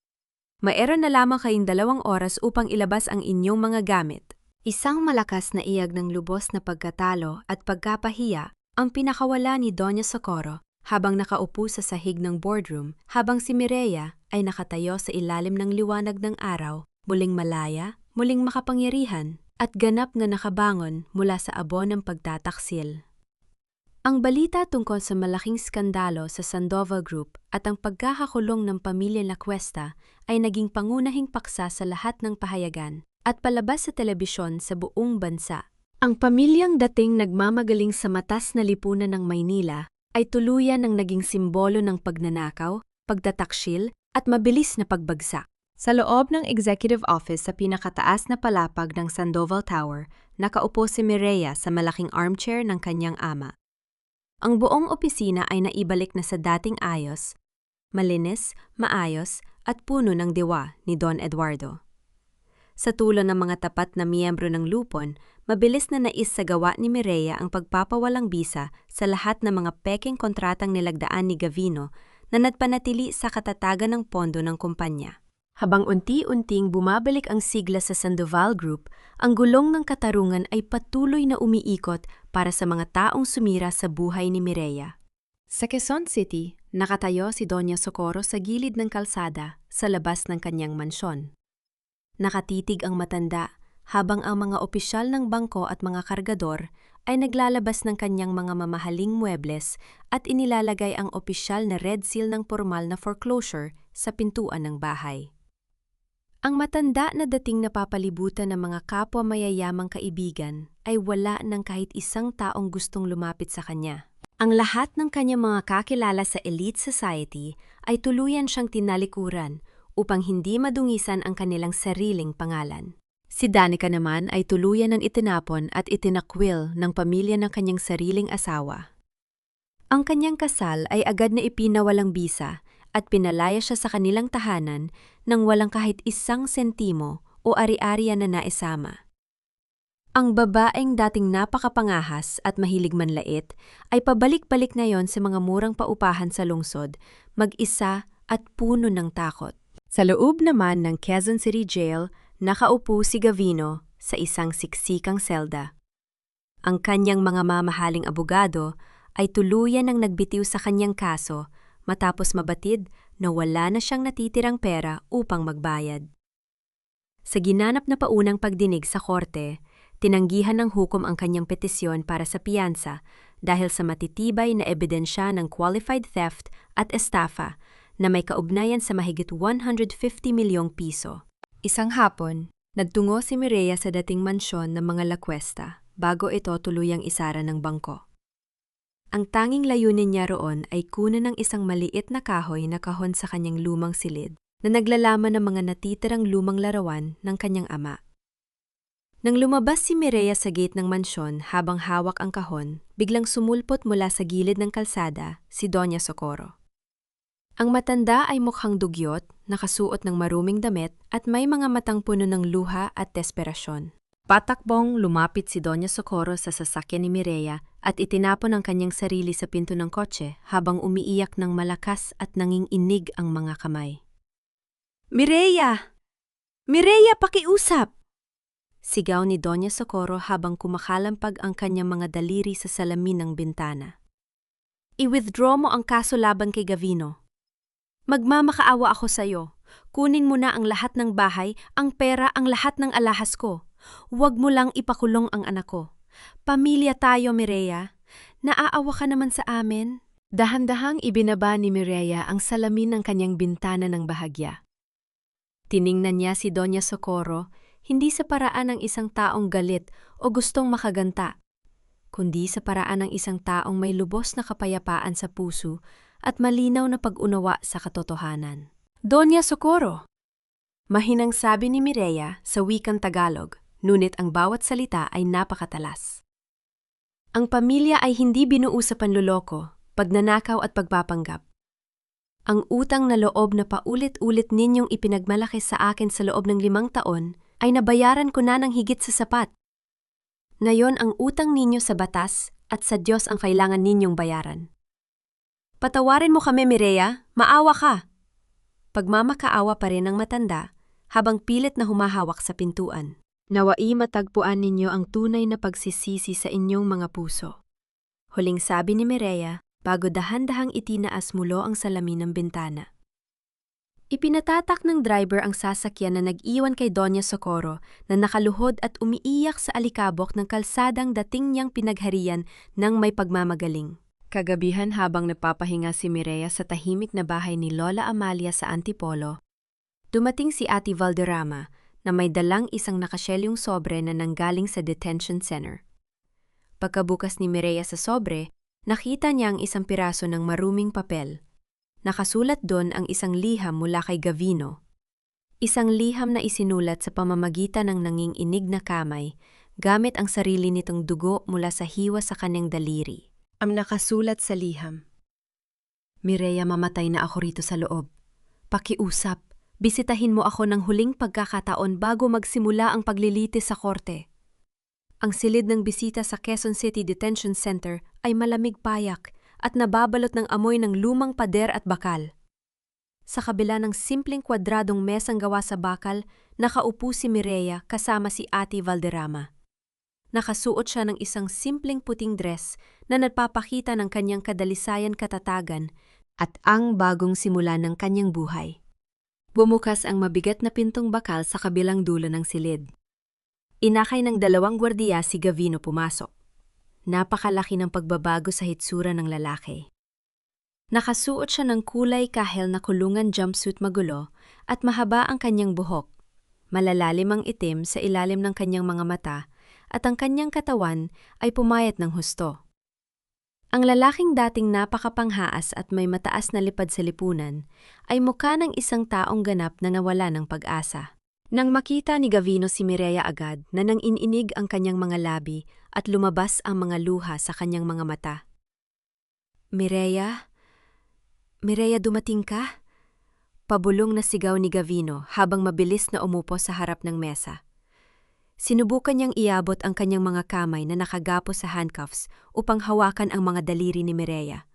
Mayroon na lamang kayong 2 oras upang ilabas ang inyong mga gamit. Isang malakas na iyag ng lubos na pagkatalo at pagkapahiya ang pinakawala ni Donio Socorro habang nakaupo sa sahig ng boardroom habang si Mireya ay nakatayo sa ilalim ng liwanag ng araw, muling malaya, muling makapangyarihan, at ganap na nakabangon mula sa abo ng pagtataksil. Ang balita tungkol sa malaking skandalo sa Sandoval Group at ang pagkakakulong ng pamilya Lacuesta ay naging pangunahing paksa sa lahat ng pahayagan at palabas sa telebisyon sa buong bansa. Ang pamilyang dating nagmamagaling sa matas na lipunan ng Maynila ay tuluyan ng naging simbolo ng pagnanakaw, pagtataksil, at mabilis na pagbagsak. Sa loob ng executive office sa pinakataas na palapag ng Sandoval Tower, nakaupo si Mireya sa malaking armchair ng kanyang ama. Ang buong opisina ay naibalik na sa dating ayos, malinis, maayos, at puno ng diwa ni Don Eduardo. Sa tulong ng mga tapat na miyembro ng lupon, mabilis na naisagawa ni Mireya ang pagpapawalang bisa sa lahat ng mga peking kontratang nilagdaan ni Gavino na nagpanatili sa katatagan ng pondo ng kumpanya. Habang unti-unting bumabalik ang sigla sa Sandoval Group, ang gulong ng katarungan ay patuloy na umiikot para sa mga taong sumira sa buhay ni Mireya. Sa Quezon City, nakatayo si Doña Socorro sa gilid ng kalsada sa labas ng kanyang mansyon. Nakatitig ang matanda habang ang mga opisyal ng bangko at mga kargador ay naglalabas ng kanyang mga mamahaling muebles at inilalagay ang opisyal na red seal ng formal na foreclosure sa pintuan ng bahay. Ang matanda na dating napapalibutan ng mga kapwa mayayamang kaibigan ay wala ng kahit isang taong gustong lumapit sa kanya. Ang lahat ng kanyang mga kakilala sa elite society ay tuluyan siyang tinalikuran upang hindi madungisan ang kanilang sariling pangalan. Si Danica naman ay tuluyan ng itinapon at itinakwil ng pamilya ng kanyang sariling asawa. Ang kanyang kasal ay agad na ipinawalang bisa at pinalaya siya sa kanilang tahanan nang walang kahit isang sentimo o ari-arian na naisama. Ang babaeng dating napakapangahas at mahilig manlait ay pabalik-balik ngayon sa mga murang paupahan sa lungsod, mag-isa at puno ng takot. Sa loob naman ng Quezon City Jail, nakaupo si Gavino sa isang siksikang selda. Ang kanyang mga mamahaling abogado ay tuluyan ng nagbitiw sa kanyang kaso matapos mabatid na wala na siyang natitirang pera upang magbayad. Sa ginanap na paunang pagdinig sa korte, tinanggihan ng hukom ang kanyang petisyon para sa piyansa dahil sa matitibay na ebidensya ng qualified theft at estafa na may kaugnayan sa mahigit 150 milyong piso. Isang hapon, nagtungo si Mireya sa dating mansyon ng mga Lacuesta bago ito tuluyang isara ng bangko. Ang tanging layunin niya roon ay kunan ng isang maliit na kahoy na kahon sa kanyang lumang silid na naglalaman ng mga natitirang lumang larawan ng kanyang ama. Nang lumabas si Mireya sa gate ng mansyon habang hawak ang kahon, biglang sumulpot mula sa gilid ng kalsada si Doña Socorro. Ang matanda ay mukhang dugyot, nakasuot ng maruming damit at may mga matang puno ng luha at desperasyon. Patakbong lumapit si Doña Socorro sa sasakyan ni Mireya at itinapon ang kanyang sarili sa pinto ng kotse habang umiiyak ng malakas at nanginginig ang mga kamay. "Mireya! Mireya, pakiusap!" Sigaw ni Doña Socorro habang kumakalampag ang kanyang mga daliri sa salamin ng bintana. "I-withdraw mo ang kaso laban kay Gavino. Magmamakaawa ako sa'yo. Kunin mo na ang lahat ng bahay, ang pera, ang lahat ng alahas ko. Huwag mo lang ipakulong ang anak ko. Pamilya tayo, Mireya. Naaawa ka naman sa amin." Dahan-dahang ibinaba ni Mireya ang salamin ng kanyang bintana ng bahagya. Tiningnan niya si Doña Socorro, hindi sa paraan ng isang taong galit o gustong makaganta, kundi sa paraan ng isang taong may lubos na kapayapaan sa puso at malinaw na pag-unawa sa katotohanan. "Doña Socorro!" Mahinang sabi ni Mireya sa wikang Tagalog, ngunit ang bawat salita ay napakatalas. "Ang pamilya ay hindi binuo sa panluloko, pagnanakaw at pagpapanggap. Ang utang na loob na paulit-ulit ninyong ipinagmalaki sa akin sa loob ng 5 taon ay nabayaran ko na ng higit sa sapat. Ngayon ang utang ninyo sa batas at sa Diyos ang kailangan ninyong bayaran. Patawarin mo kami, Mireya, maawa ka." Pagmamakaawa pa rin ang matanda habang pilit na humahawak sa pintuan. "Nawai matagpuan ninyo ang tunay na pagsisisi sa inyong mga puso." Huling sabi ni Mireya bago dahan-dahang itinaas mulo ang salamin ng bintana. Ipinatatak ng driver ang sasakyan na nag-iwan kay Doña Socorro na nakaluhod at umiiyak sa alikabok ng kalsadang dating niyang pinagharian ng may pagmamagaling. Kagabihan habang napapahinga si Mireya sa tahimik na bahay ni Lola Amalia sa Antipolo, dumating si Ate Valderrama na may dalang isang nakashelyong sobre na nanggaling sa detention center. Pagkabukas ni Mireya sa sobre, nakita niya ang isang piraso ng maruming papel. Nakasulat doon ang isang liham mula kay Gavino. Isang liham na isinulat sa pamamagitan ng nanginginig na kamay gamit ang sarili nitong dugo mula sa hiwa sa kanyang daliri. Ang nakasulat sa liham: "Mireya, mamatay na ako rito sa loob. Pakiusap, bisitahin mo ako ng huling pagkakataon bago magsimula ang paglilitis sa korte." Ang silid ng bisita sa Quezon City Detention Center ay malamig payak at nababalot ng amoy ng lumang pader at bakal. Sa kabila ng simpleng kwadradong mesang gawa sa bakal, nakaupo si Mireya kasama si Ate Valderrama. Nakasuot siya ng isang simpleng puting dress na nagpapakita ng kanyang kadalisayan, katatagan at ang bagong simula ng kanyang buhay. Bumukas ang mabigat na pintong bakal sa kabilang dulo ng silid. Inakay ng 2 gwardiya si Gavino pumasok. Napakalaki ng pagbabago sa hitsura ng lalaki. Nakasuot siya ng kulay kahel na kulungan jumpsuit magulo at mahaba ang kanyang buhok, Malalalim ang itim sa ilalim ng kanyang mga mata at ang kanyang katawan ay pumayat ng husto. Ang lalaking dating napakapanghaas at may mataas na lipad sa lipunan ay mukha ng isang taong ganap na nawala ng pag-asa. Nang makita ni Gavino si Mireya agad na nang ininig ang kanyang mga labi at lumabas ang mga luha sa kanyang mga mata. Mireya? Mireya, dumating ka? Pabulong na sigaw ni Gavino habang mabilis na umupo sa harap ng mesa. Sinubukan niyang iabot ang kanyang mga kamay na nakagapos sa handcuffs upang hawakan ang mga daliri ni Mireya.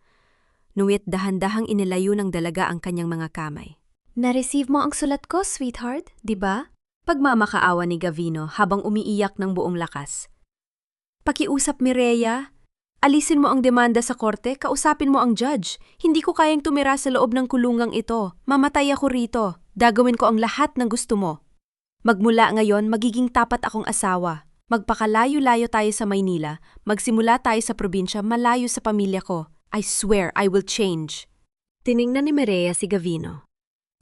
Nuwit dahan-dahang inilayo ng dalaga ang kanyang mga kamay. Na-receive mo ang sulat ko, sweetheart, di ba? Pagmamakaawa ni Gavino habang umiiyak ng buong lakas. Pakiusap, Mireya. Alisin mo ang demanda sa korte, kausapin mo ang judge. Hindi ko kayang tumira sa loob ng kulungang ito. Mamatay ako rito. Gagawin ko ang lahat ng gusto mo. Magmula ngayon, magiging tapat akong asawa. Magpakalayo-layo tayo sa Maynila. Magsimula tayo sa probinsya, malayo sa pamilya ko. I swear, I will change. Tiningnan ni Mireya si Gavino.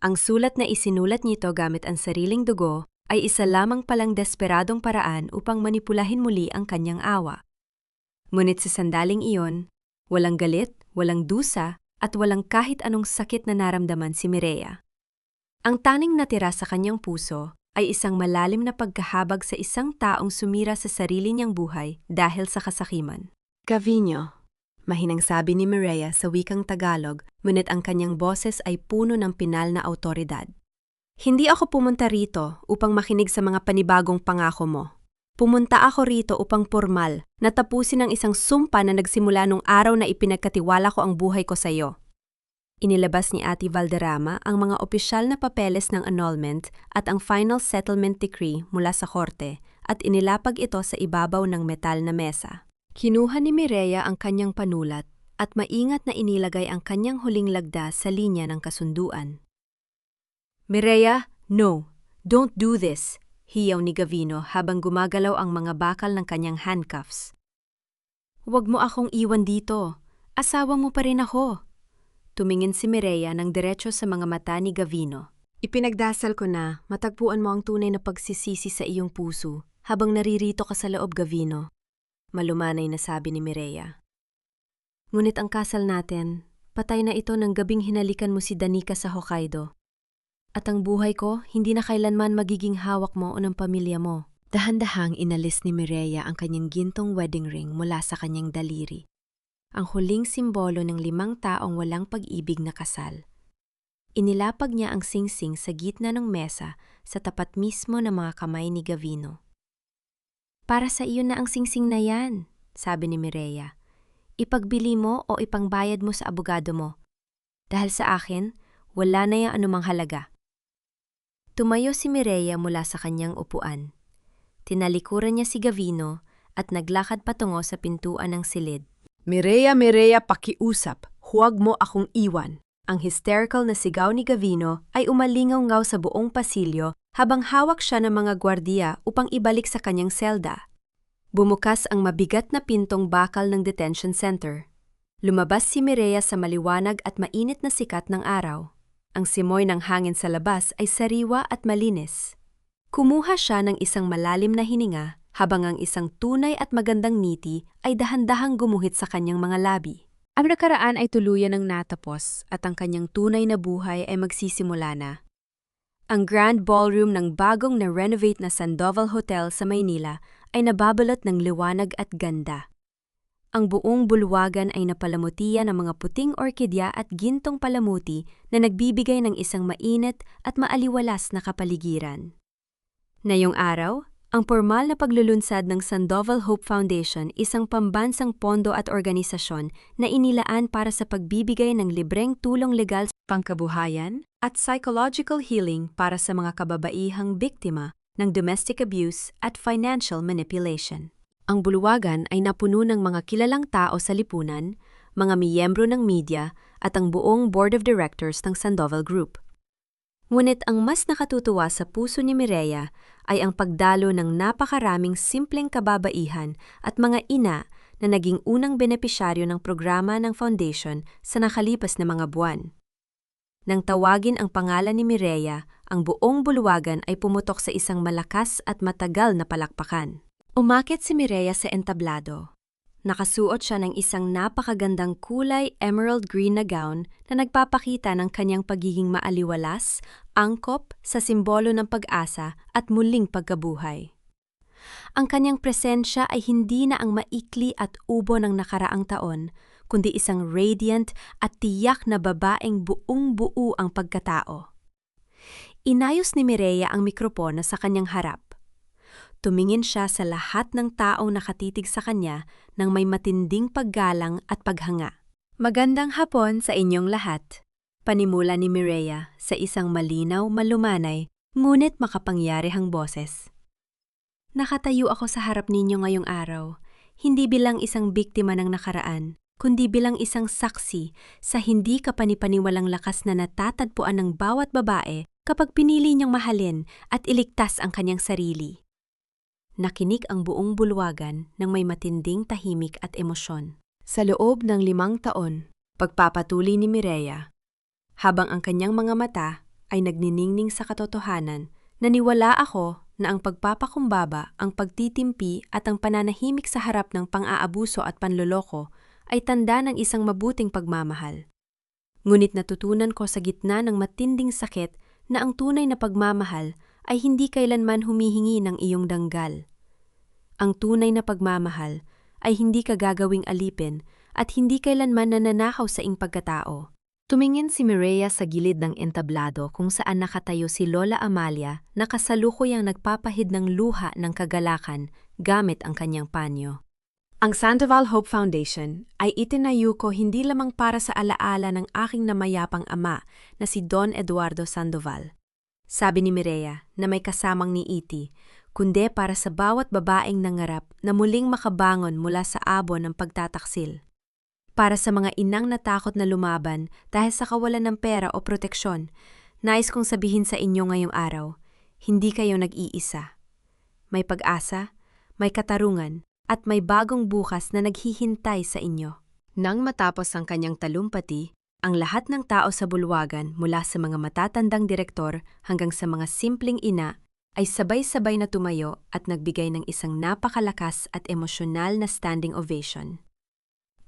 Ang sulat na isinulat nito gamit ang sariling dugo ay isa lamang palang desperadong paraan upang manipulahin muli ang kanyang awa. Ngunit sa sandaling iyon, walang galit, walang dusa, at walang kahit anong sakit na naramdaman si Mireya. Ang tanging natira sa kanyang puso ay isang malalim na pagkahabag sa isang taong sumira sa sarili niyang buhay dahil sa kasakiman. Gavino, mahinang sabi ni Mireya sa wikang Tagalog, ngunit ang kanyang boses ay puno ng pinal na awtoridad. Hindi ako pumunta rito upang makinig sa mga panibagong pangako mo. Pumunta ako rito upang pormal na tapusin ang isang sumpa na nagsimula nung araw na ipinagkatiwala ko ang buhay ko sa iyo. Inilabas ni Ate Valderrama ang mga opisyal na papeles ng annulment at ang final settlement decree mula sa korte at inilapag ito sa ibabaw ng metal na mesa. Kinuha ni Mireya ang kanyang panulat at maingat na inilagay ang kanyang huling lagda sa linya ng kasunduan. Mireya, no, don't do this, hiyaw ni Gavino habang gumagalaw ang mga bakal ng kanyang handcuffs. Huwag mo akong iwan dito, asawa mo pa rin ako. Tumingin si Mireya ng diretso sa mga mata ni Gavino. Ipinagdasal ko na matagpuan mo ang tunay na pagsisisi sa iyong puso habang naririto ka sa loob, Gavino. Malumanay na sabi ni Mireya. Ngunit ang kasal natin, patay na ito ng gabing hinalikan mo si Danica sa Hokkaido. At ang buhay ko, hindi na kailanman magiging hawak mo o ng pamilya mo. Dahan-dahang inalis ni Mireya ang kanyang gintong wedding ring mula sa kanyang daliri. Ang huling simbolo ng 5 taong walang pag-ibig na kasal. Inilapag niya ang singsing sa gitna ng mesa sa tapat mismo ng mga kamay ni Gavino. Para sa iyo na ang singsing na yan, sabi ni Mireya. Ipagbili mo o ipangbayad mo sa abogado mo. Dahil sa akin, wala na yang anumang halaga. Tumayo si Mireya mula sa kanyang upuan. Tinalikuran niya si Gavino at naglakad patungo sa pintuan ng silid. Mireya, pakiusap. Huwag mo akong iwan. Ang hysterical na sigaw ni Gavino ay umalingaw-ngaw sa buong pasilyo habang hawak siya ng mga gwardiya upang ibalik sa kanyang selda. Bumukas ang mabigat na pintong bakal ng detention center. Lumabas si Mireya sa maliwanag at mainit na sikat ng araw. Ang simoy ng hangin sa labas ay sariwa at malinis. Kumuha siya ng isang malalim na hininga habang ang isang tunay at magandang ngiti ay dahan-dahang gumuhit sa kanyang mga labi. Ang nakaraan ay tuluyan ng natapos at ang kanyang tunay na buhay ay magsisimula na. Ang grand ballroom ng bagong na-renovate na Sandoval Hotel sa Maynila ay nababalot ng liwanag at ganda. Ang buong bulwagan ay napalamutian ng mga puting orkidya at gintong palamuti na nagbibigay ng isang mainit at maaliwalas na kapaligiran. Ngayong araw, ang pormal na paglulunsad ng Sandoval Hope Foundation, isang pambansang pondo at organisasyon na inilaan para sa pagbibigay ng libreng tulong legal sa pangkabuhayan at psychological healing para sa mga kababaihang biktima ng domestic abuse at financial manipulation. Ang bulwagan ay napuno ng mga kilalang tao sa lipunan, mga miyembro ng media at ang buong board of directors ng Sandoval Group. Ngunit ang mas nakatutuwa sa puso ni Mireya ay ang pagdalo ng napakaraming simpleng kababaihan at mga ina na naging unang benepisyaryo ng programa ng foundation sa nakalipas na mga buwan. Nang tawagin ang pangalan ni Mireya, ang buong bulwagan ay pumutok sa isang malakas at matagal na palakpakan. Umakyat si Mireya sa entablado. Nakasuot siya ng isang napakagandang kulay emerald green na gown na nagpapakita ng kanyang pagiging maaliwalas, angkop sa simbolo ng pag-asa at muling pagkabuhay. Ang kanyang presensya ay hindi na ang maikli at ubo ng nakaraang taon, kundi isang radiant at tiyak na babaeng buong-buo ang pagkatao. Inayos ni Mireya ang mikropono sa kanyang harap. Tumingin siya sa lahat ng taong nakatitig sa kanya nang may matinding paggalang at paghanga. Magandang hapon sa inyong lahat. Panimula ni Mireya sa isang malinaw, malumanay, ngunit makapangyarihang boses. Nakatayo ako sa harap ninyo ngayong araw, hindi bilang isang biktima ng nakaraan, kundi bilang isang saksi sa hindi kapanipaniwalang lakas na natatagpuan ng bawat babae kapag pinili niyang mahalin at iligtas ang kanyang sarili. Nakinig ang buong bulwagan ng may matinding tahimik at emosyon. Sa loob ng 5 taon, pagpapatuloy ni Mireya, habang ang kanyang mga mata ay nagniningning sa katotohanan, naniwala ako na ang pagpapakumbaba, ang pagtitimpi at ang pananahimik sa harap ng pang-aabuso at panloloko ay tanda ng isang mabuting pagmamahal. Ngunit natutunan ko sa gitna ng matinding sakit na ang tunay na pagmamahal ay hindi kailanman humihingi ng iyong danggal. Ang tunay na pagmamahal ay hindi ka gagawing alipin at hindi kailanman nananakaw sa iyong pagkatao. Tumingin si Mireya sa gilid ng entablado kung saan nakatayo si Lola Amalia na kasalukuyang nagpapahid ng luha ng kagalakan gamit ang kanyang panyo. Ang Sandoval Hope Foundation ay itinayo ko hindi lamang para sa alaala ng aking namayapang ama na si Don Eduardo Sandoval. Sabi ni Mireya na may kasamang ni Iti, kundi para sa bawat babaeng nangarap na muling makabangon mula sa abo ng pagtataksil. Para sa mga inang natakot na lumaban dahil sa kawalan ng pera o proteksyon, nais kong sabihin sa inyo ngayong araw, hindi kayo nag-iisa. May pag-asa, may katarungan, at may bagong bukas na naghihintay sa inyo. Nang matapos ang kanyang talumpati, ang lahat ng tao sa bulwagan mula sa mga matatandang direktor hanggang sa mga simpleng ina ay sabay-sabay na tumayo at nagbigay ng isang napakalakas at emosyonal na standing ovation.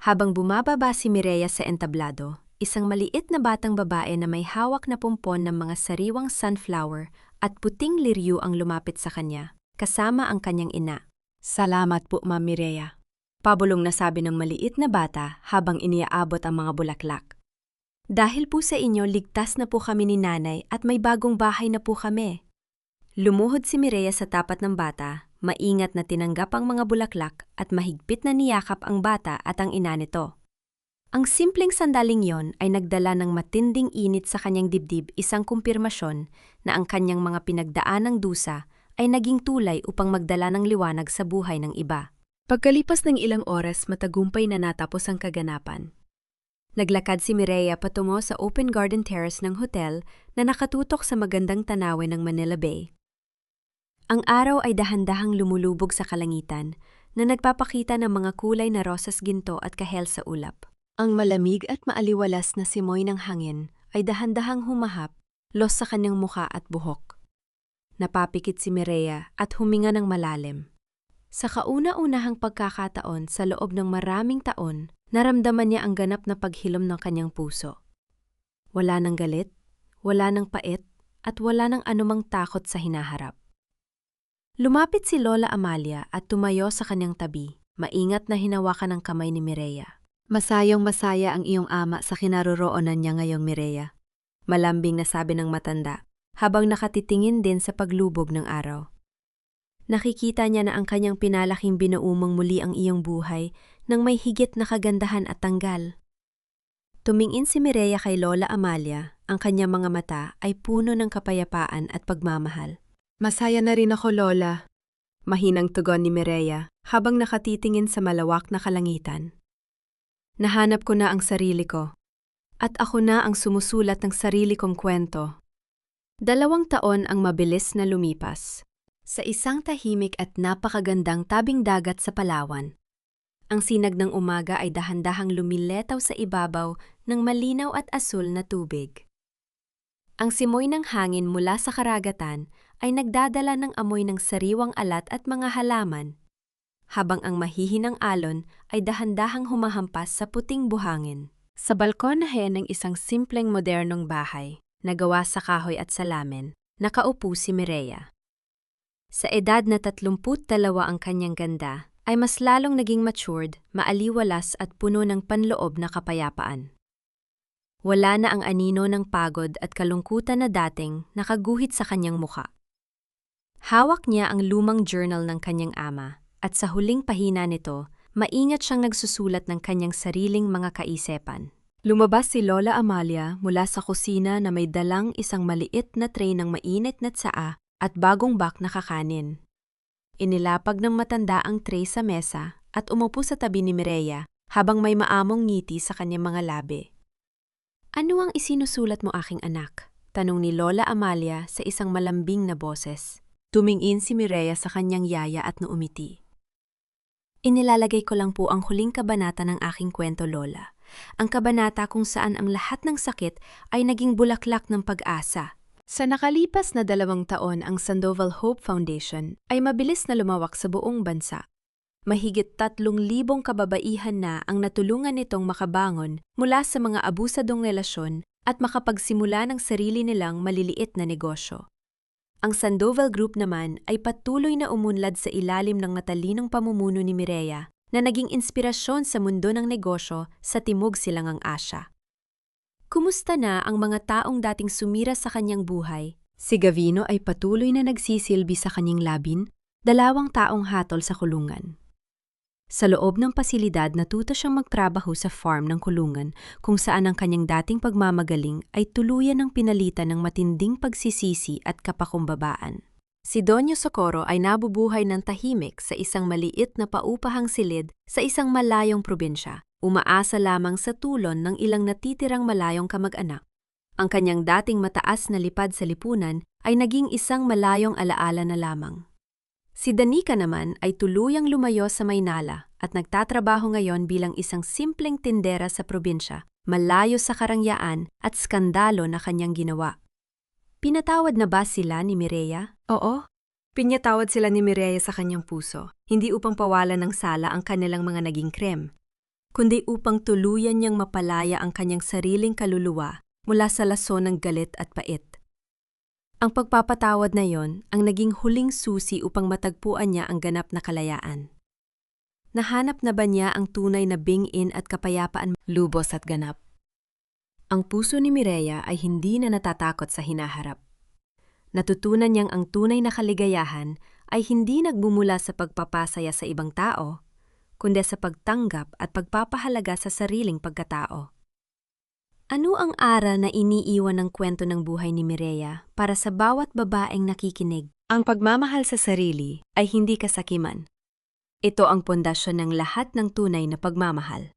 Habang bumababa si Mireya sa entablado, isang maliit na batang babae na may hawak na pumpon ng mga sariwang sunflower at puting liryu ang lumapit sa kanya, kasama ang kanyang ina. Salamat po, Ma'am Mireya. Pabulong na sabi ng maliit na bata habang iniaabot ang mga bulaklak. Dahil po sa inyo, ligtas na po kami ni nanay at may bagong bahay na po kami. Lumuhod si Mireya sa tapat ng bata, maingat na tinanggap ang mga bulaklak at mahigpit na niyakap ang bata at ang ina nito. Ang simpleng sandaling yon ay nagdala ng matinding init sa kanyang dibdib, isang kumpirmasyon na ang kanyang mga pinagdaanang dusa ay naging tulay upang magdala ng liwanag sa buhay ng iba. Pagkalipas ng ilang oras, matagumpay na natapos ang kaganapan. Naglakad si Mireya patungo sa open garden terrace ng hotel na nakatutok sa magandang tanawin ng Manila Bay. Ang araw ay dahan-dahang lumulubog sa kalangitan na nagpapakita ng mga kulay na rosas ginto at kahel sa ulap. Ang malamig at maaliwalas na simoy ng hangin ay dahan-dahang humahap, los sa kanyang muka at buhok. Napapikit si Mireya at huminga ng malalim. Sa kauna-unahang pagkakataon sa loob ng maraming taon, naramdaman niya ang ganap na paghilom ng kanyang puso. Wala ng galit, wala ng pait, at wala ng anumang takot sa hinaharap. Lumapit si Lola Amalia at tumayo sa kanyang tabi, maingat na hinawakan ang kamay ni Mireya. Masayang-masaya ang iyong ama sa kinaroroonan niya ngayong Mireya. Malambing na sabi ng matanda, habang nakatitingin din sa paglubog ng araw. Nakikita niya na ang kanyang pinalaking binuumang muli ang iyong buhay nang may higit na kagandahan at tanggal. Tumingin si Mireya kay Lola Amalia, ang kanyang mga mata ay puno ng kapayapaan at pagmamahal. Masaya na rin ako, Lola. Mahinang tugon ni Mireya habang nakatitingin sa malawak na kalangitan. Nahanap ko na ang sarili ko, at ako na ang sumusulat ng sarili kong kwento. 2 taon ang mabilis na lumipas. Sa isang tahimik at napakagandang tabing dagat sa Palawan, ang sinag ng umaga ay dahan-dahang lumiletaw sa ibabaw ng malinaw at asul na tubig. Ang simoy ng hangin mula sa karagatan ay nagdadala ng amoy ng sariwang alat at mga halaman, habang ang mahihinang alon ay dahan-dahang humahampas sa puting buhangin. Sa balkonahe ng isang simpleng modernong bahay na gawa sa kahoy at salamin, nakaupo si Mireya. Sa edad na 32 ang kanyang ganda, ay mas lalong naging matured, maaliwalas at puno ng panloob na kapayapaan. Wala na ang anino ng pagod at kalungkutan na dating nakaguhit sa kanyang muka. Hawak niya ang lumang journal ng kanyang ama at sa huling pahina nito, maingat siyang nagsusulat ng kanyang sariling mga kaisipan. Lumabas si Lola Amalia mula sa kusina na may dalang isang maliit na tray ng mainit na tsaa at bagong bak na kakanin. Inilapag ng matanda ang tray sa mesa at umupo sa tabi ni Mireya habang may maamong ngiti sa kanyang mga labi. "Ano ang isinusulat mo, aking anak?" tanong ni Lola Amalia sa isang malambing na boses. Tumingin si Mireya sa kanyang yaya at naumiti. "Inilalagay ko lang po ang huling kabanata ng aking kwento, Lola. Ang kabanata kung saan ang lahat ng sakit ay naging bulaklak ng pag-asa." Sa nakalipas na 2 taon, ang Sandoval Hope Foundation ay mabilis na lumawak sa buong bansa. Mahigit 3,000 kababaihan na ang natulungan nitong makabangon mula sa mga abusadong relasyon at makapagsimula ng sarili nilang maliliit na negosyo. Ang Sandoval Group naman ay patuloy na umunlad sa ilalim ng matalinong pamumuno ni Mireya na naging inspirasyon sa mundo ng negosyo sa Timog Silangang Asya. Kumusta na ang mga taong dating sumira sa kanyang buhay? Si Gavino ay patuloy na nagsisilbi sa kanyang labin, 2 taong hatol sa kulungan. Sa loob ng pasilidad, natuto siyang magtrabaho sa farm ng kulungan kung saan ang kanyang dating pagmamagaling ay tuluyan ng pinalitan ng matinding pagsisisi at kapakumbabaan. Si Doña Socorro ay nabubuhay ng tahimik sa isang maliit na paupahang silid sa isang malayong probinsya, umaasa lamang sa tulon ng ilang natitirang malayong kamag-anak. Ang kanyang dating mataas na lipad sa lipunan ay naging isang malayong alaala na lamang. Si Danica naman ay tuluyang lumayo sa Maynala at nagtatrabaho ngayon bilang isang simpleng tindera sa probinsya, malayo sa karangyaan at skandalo na kanyang ginawa. Pinatawad na ba sila ni Mireya? Oo. Pinatawad sila ni Mireya sa kanyang puso, hindi upang pawalan ng sala ang kanilang mga naging krem, kundi upang tuluyan niyang mapalaya ang kanyang sariling kaluluwa mula sa lason ng galit at pait. Ang pagpapatawad na yon ang naging huling susi upang matagpuan niya ang ganap na kalayaan. Nahanap na ba niya ang tunay na bing-in at kapayapaan, lubos at ganap? Ang puso ni Mireya ay hindi na natatakot sa hinaharap. Natutunan niyang ang tunay na kaligayahan ay hindi nagbumula sa pagpapasaya sa ibang tao, kundi sa pagtanggap at pagpapahalaga sa sariling pagkatao. Ano ang aral na iniiwan ng kwento ng buhay ni Mireya para sa bawat babaeng nakikinig? Ang pagmamahal sa sarili ay hindi kasakiman. Ito ang pundasyon ng lahat ng tunay na pagmamahal.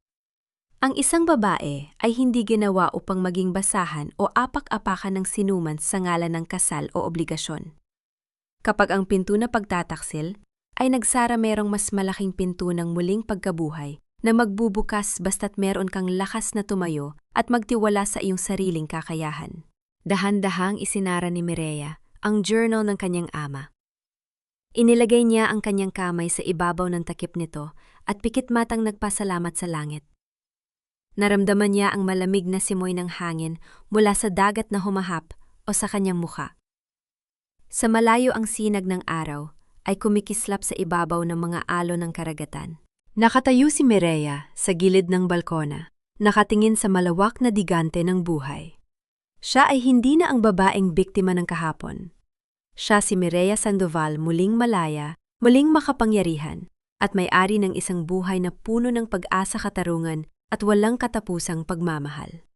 Ang isang babae ay hindi ginawa upang maging basahan o apak-apakan ng sinuman sa ngalan ng kasal o obligasyon. Kapag ang pinto na pagtataksil, ay nagsara merong mas malaking pinto ng muling pagkabuhay na magbubukas basta't meron kang lakas na tumayo at magtiwala sa iyong sariling kakayahan. Dahan-dahang isinara ni Mireya ang journal ng kanyang ama. Inilagay niya ang kanyang kamay sa ibabaw ng takip nito at pikit-matang nagpasalamat sa langit. Naramdaman niya ang malamig na simoy ng hangin mula sa dagat na humahap o sa kanyang mukha. Sa malayo ang sinag ng araw ay kumikislap sa ibabaw ng mga alon ng karagatan. Nakatayo si Mireya sa gilid ng balkona, nakatingin sa malawak na digante ng buhay. Siya ay hindi na ang babaeng biktima ng kahapon. Siya si Mireya Sandoval, muling malaya, muling makapangyarihan, at may-ari ng isang buhay na puno ng pag-asa, katarungan at walang katapusang pagmamahal.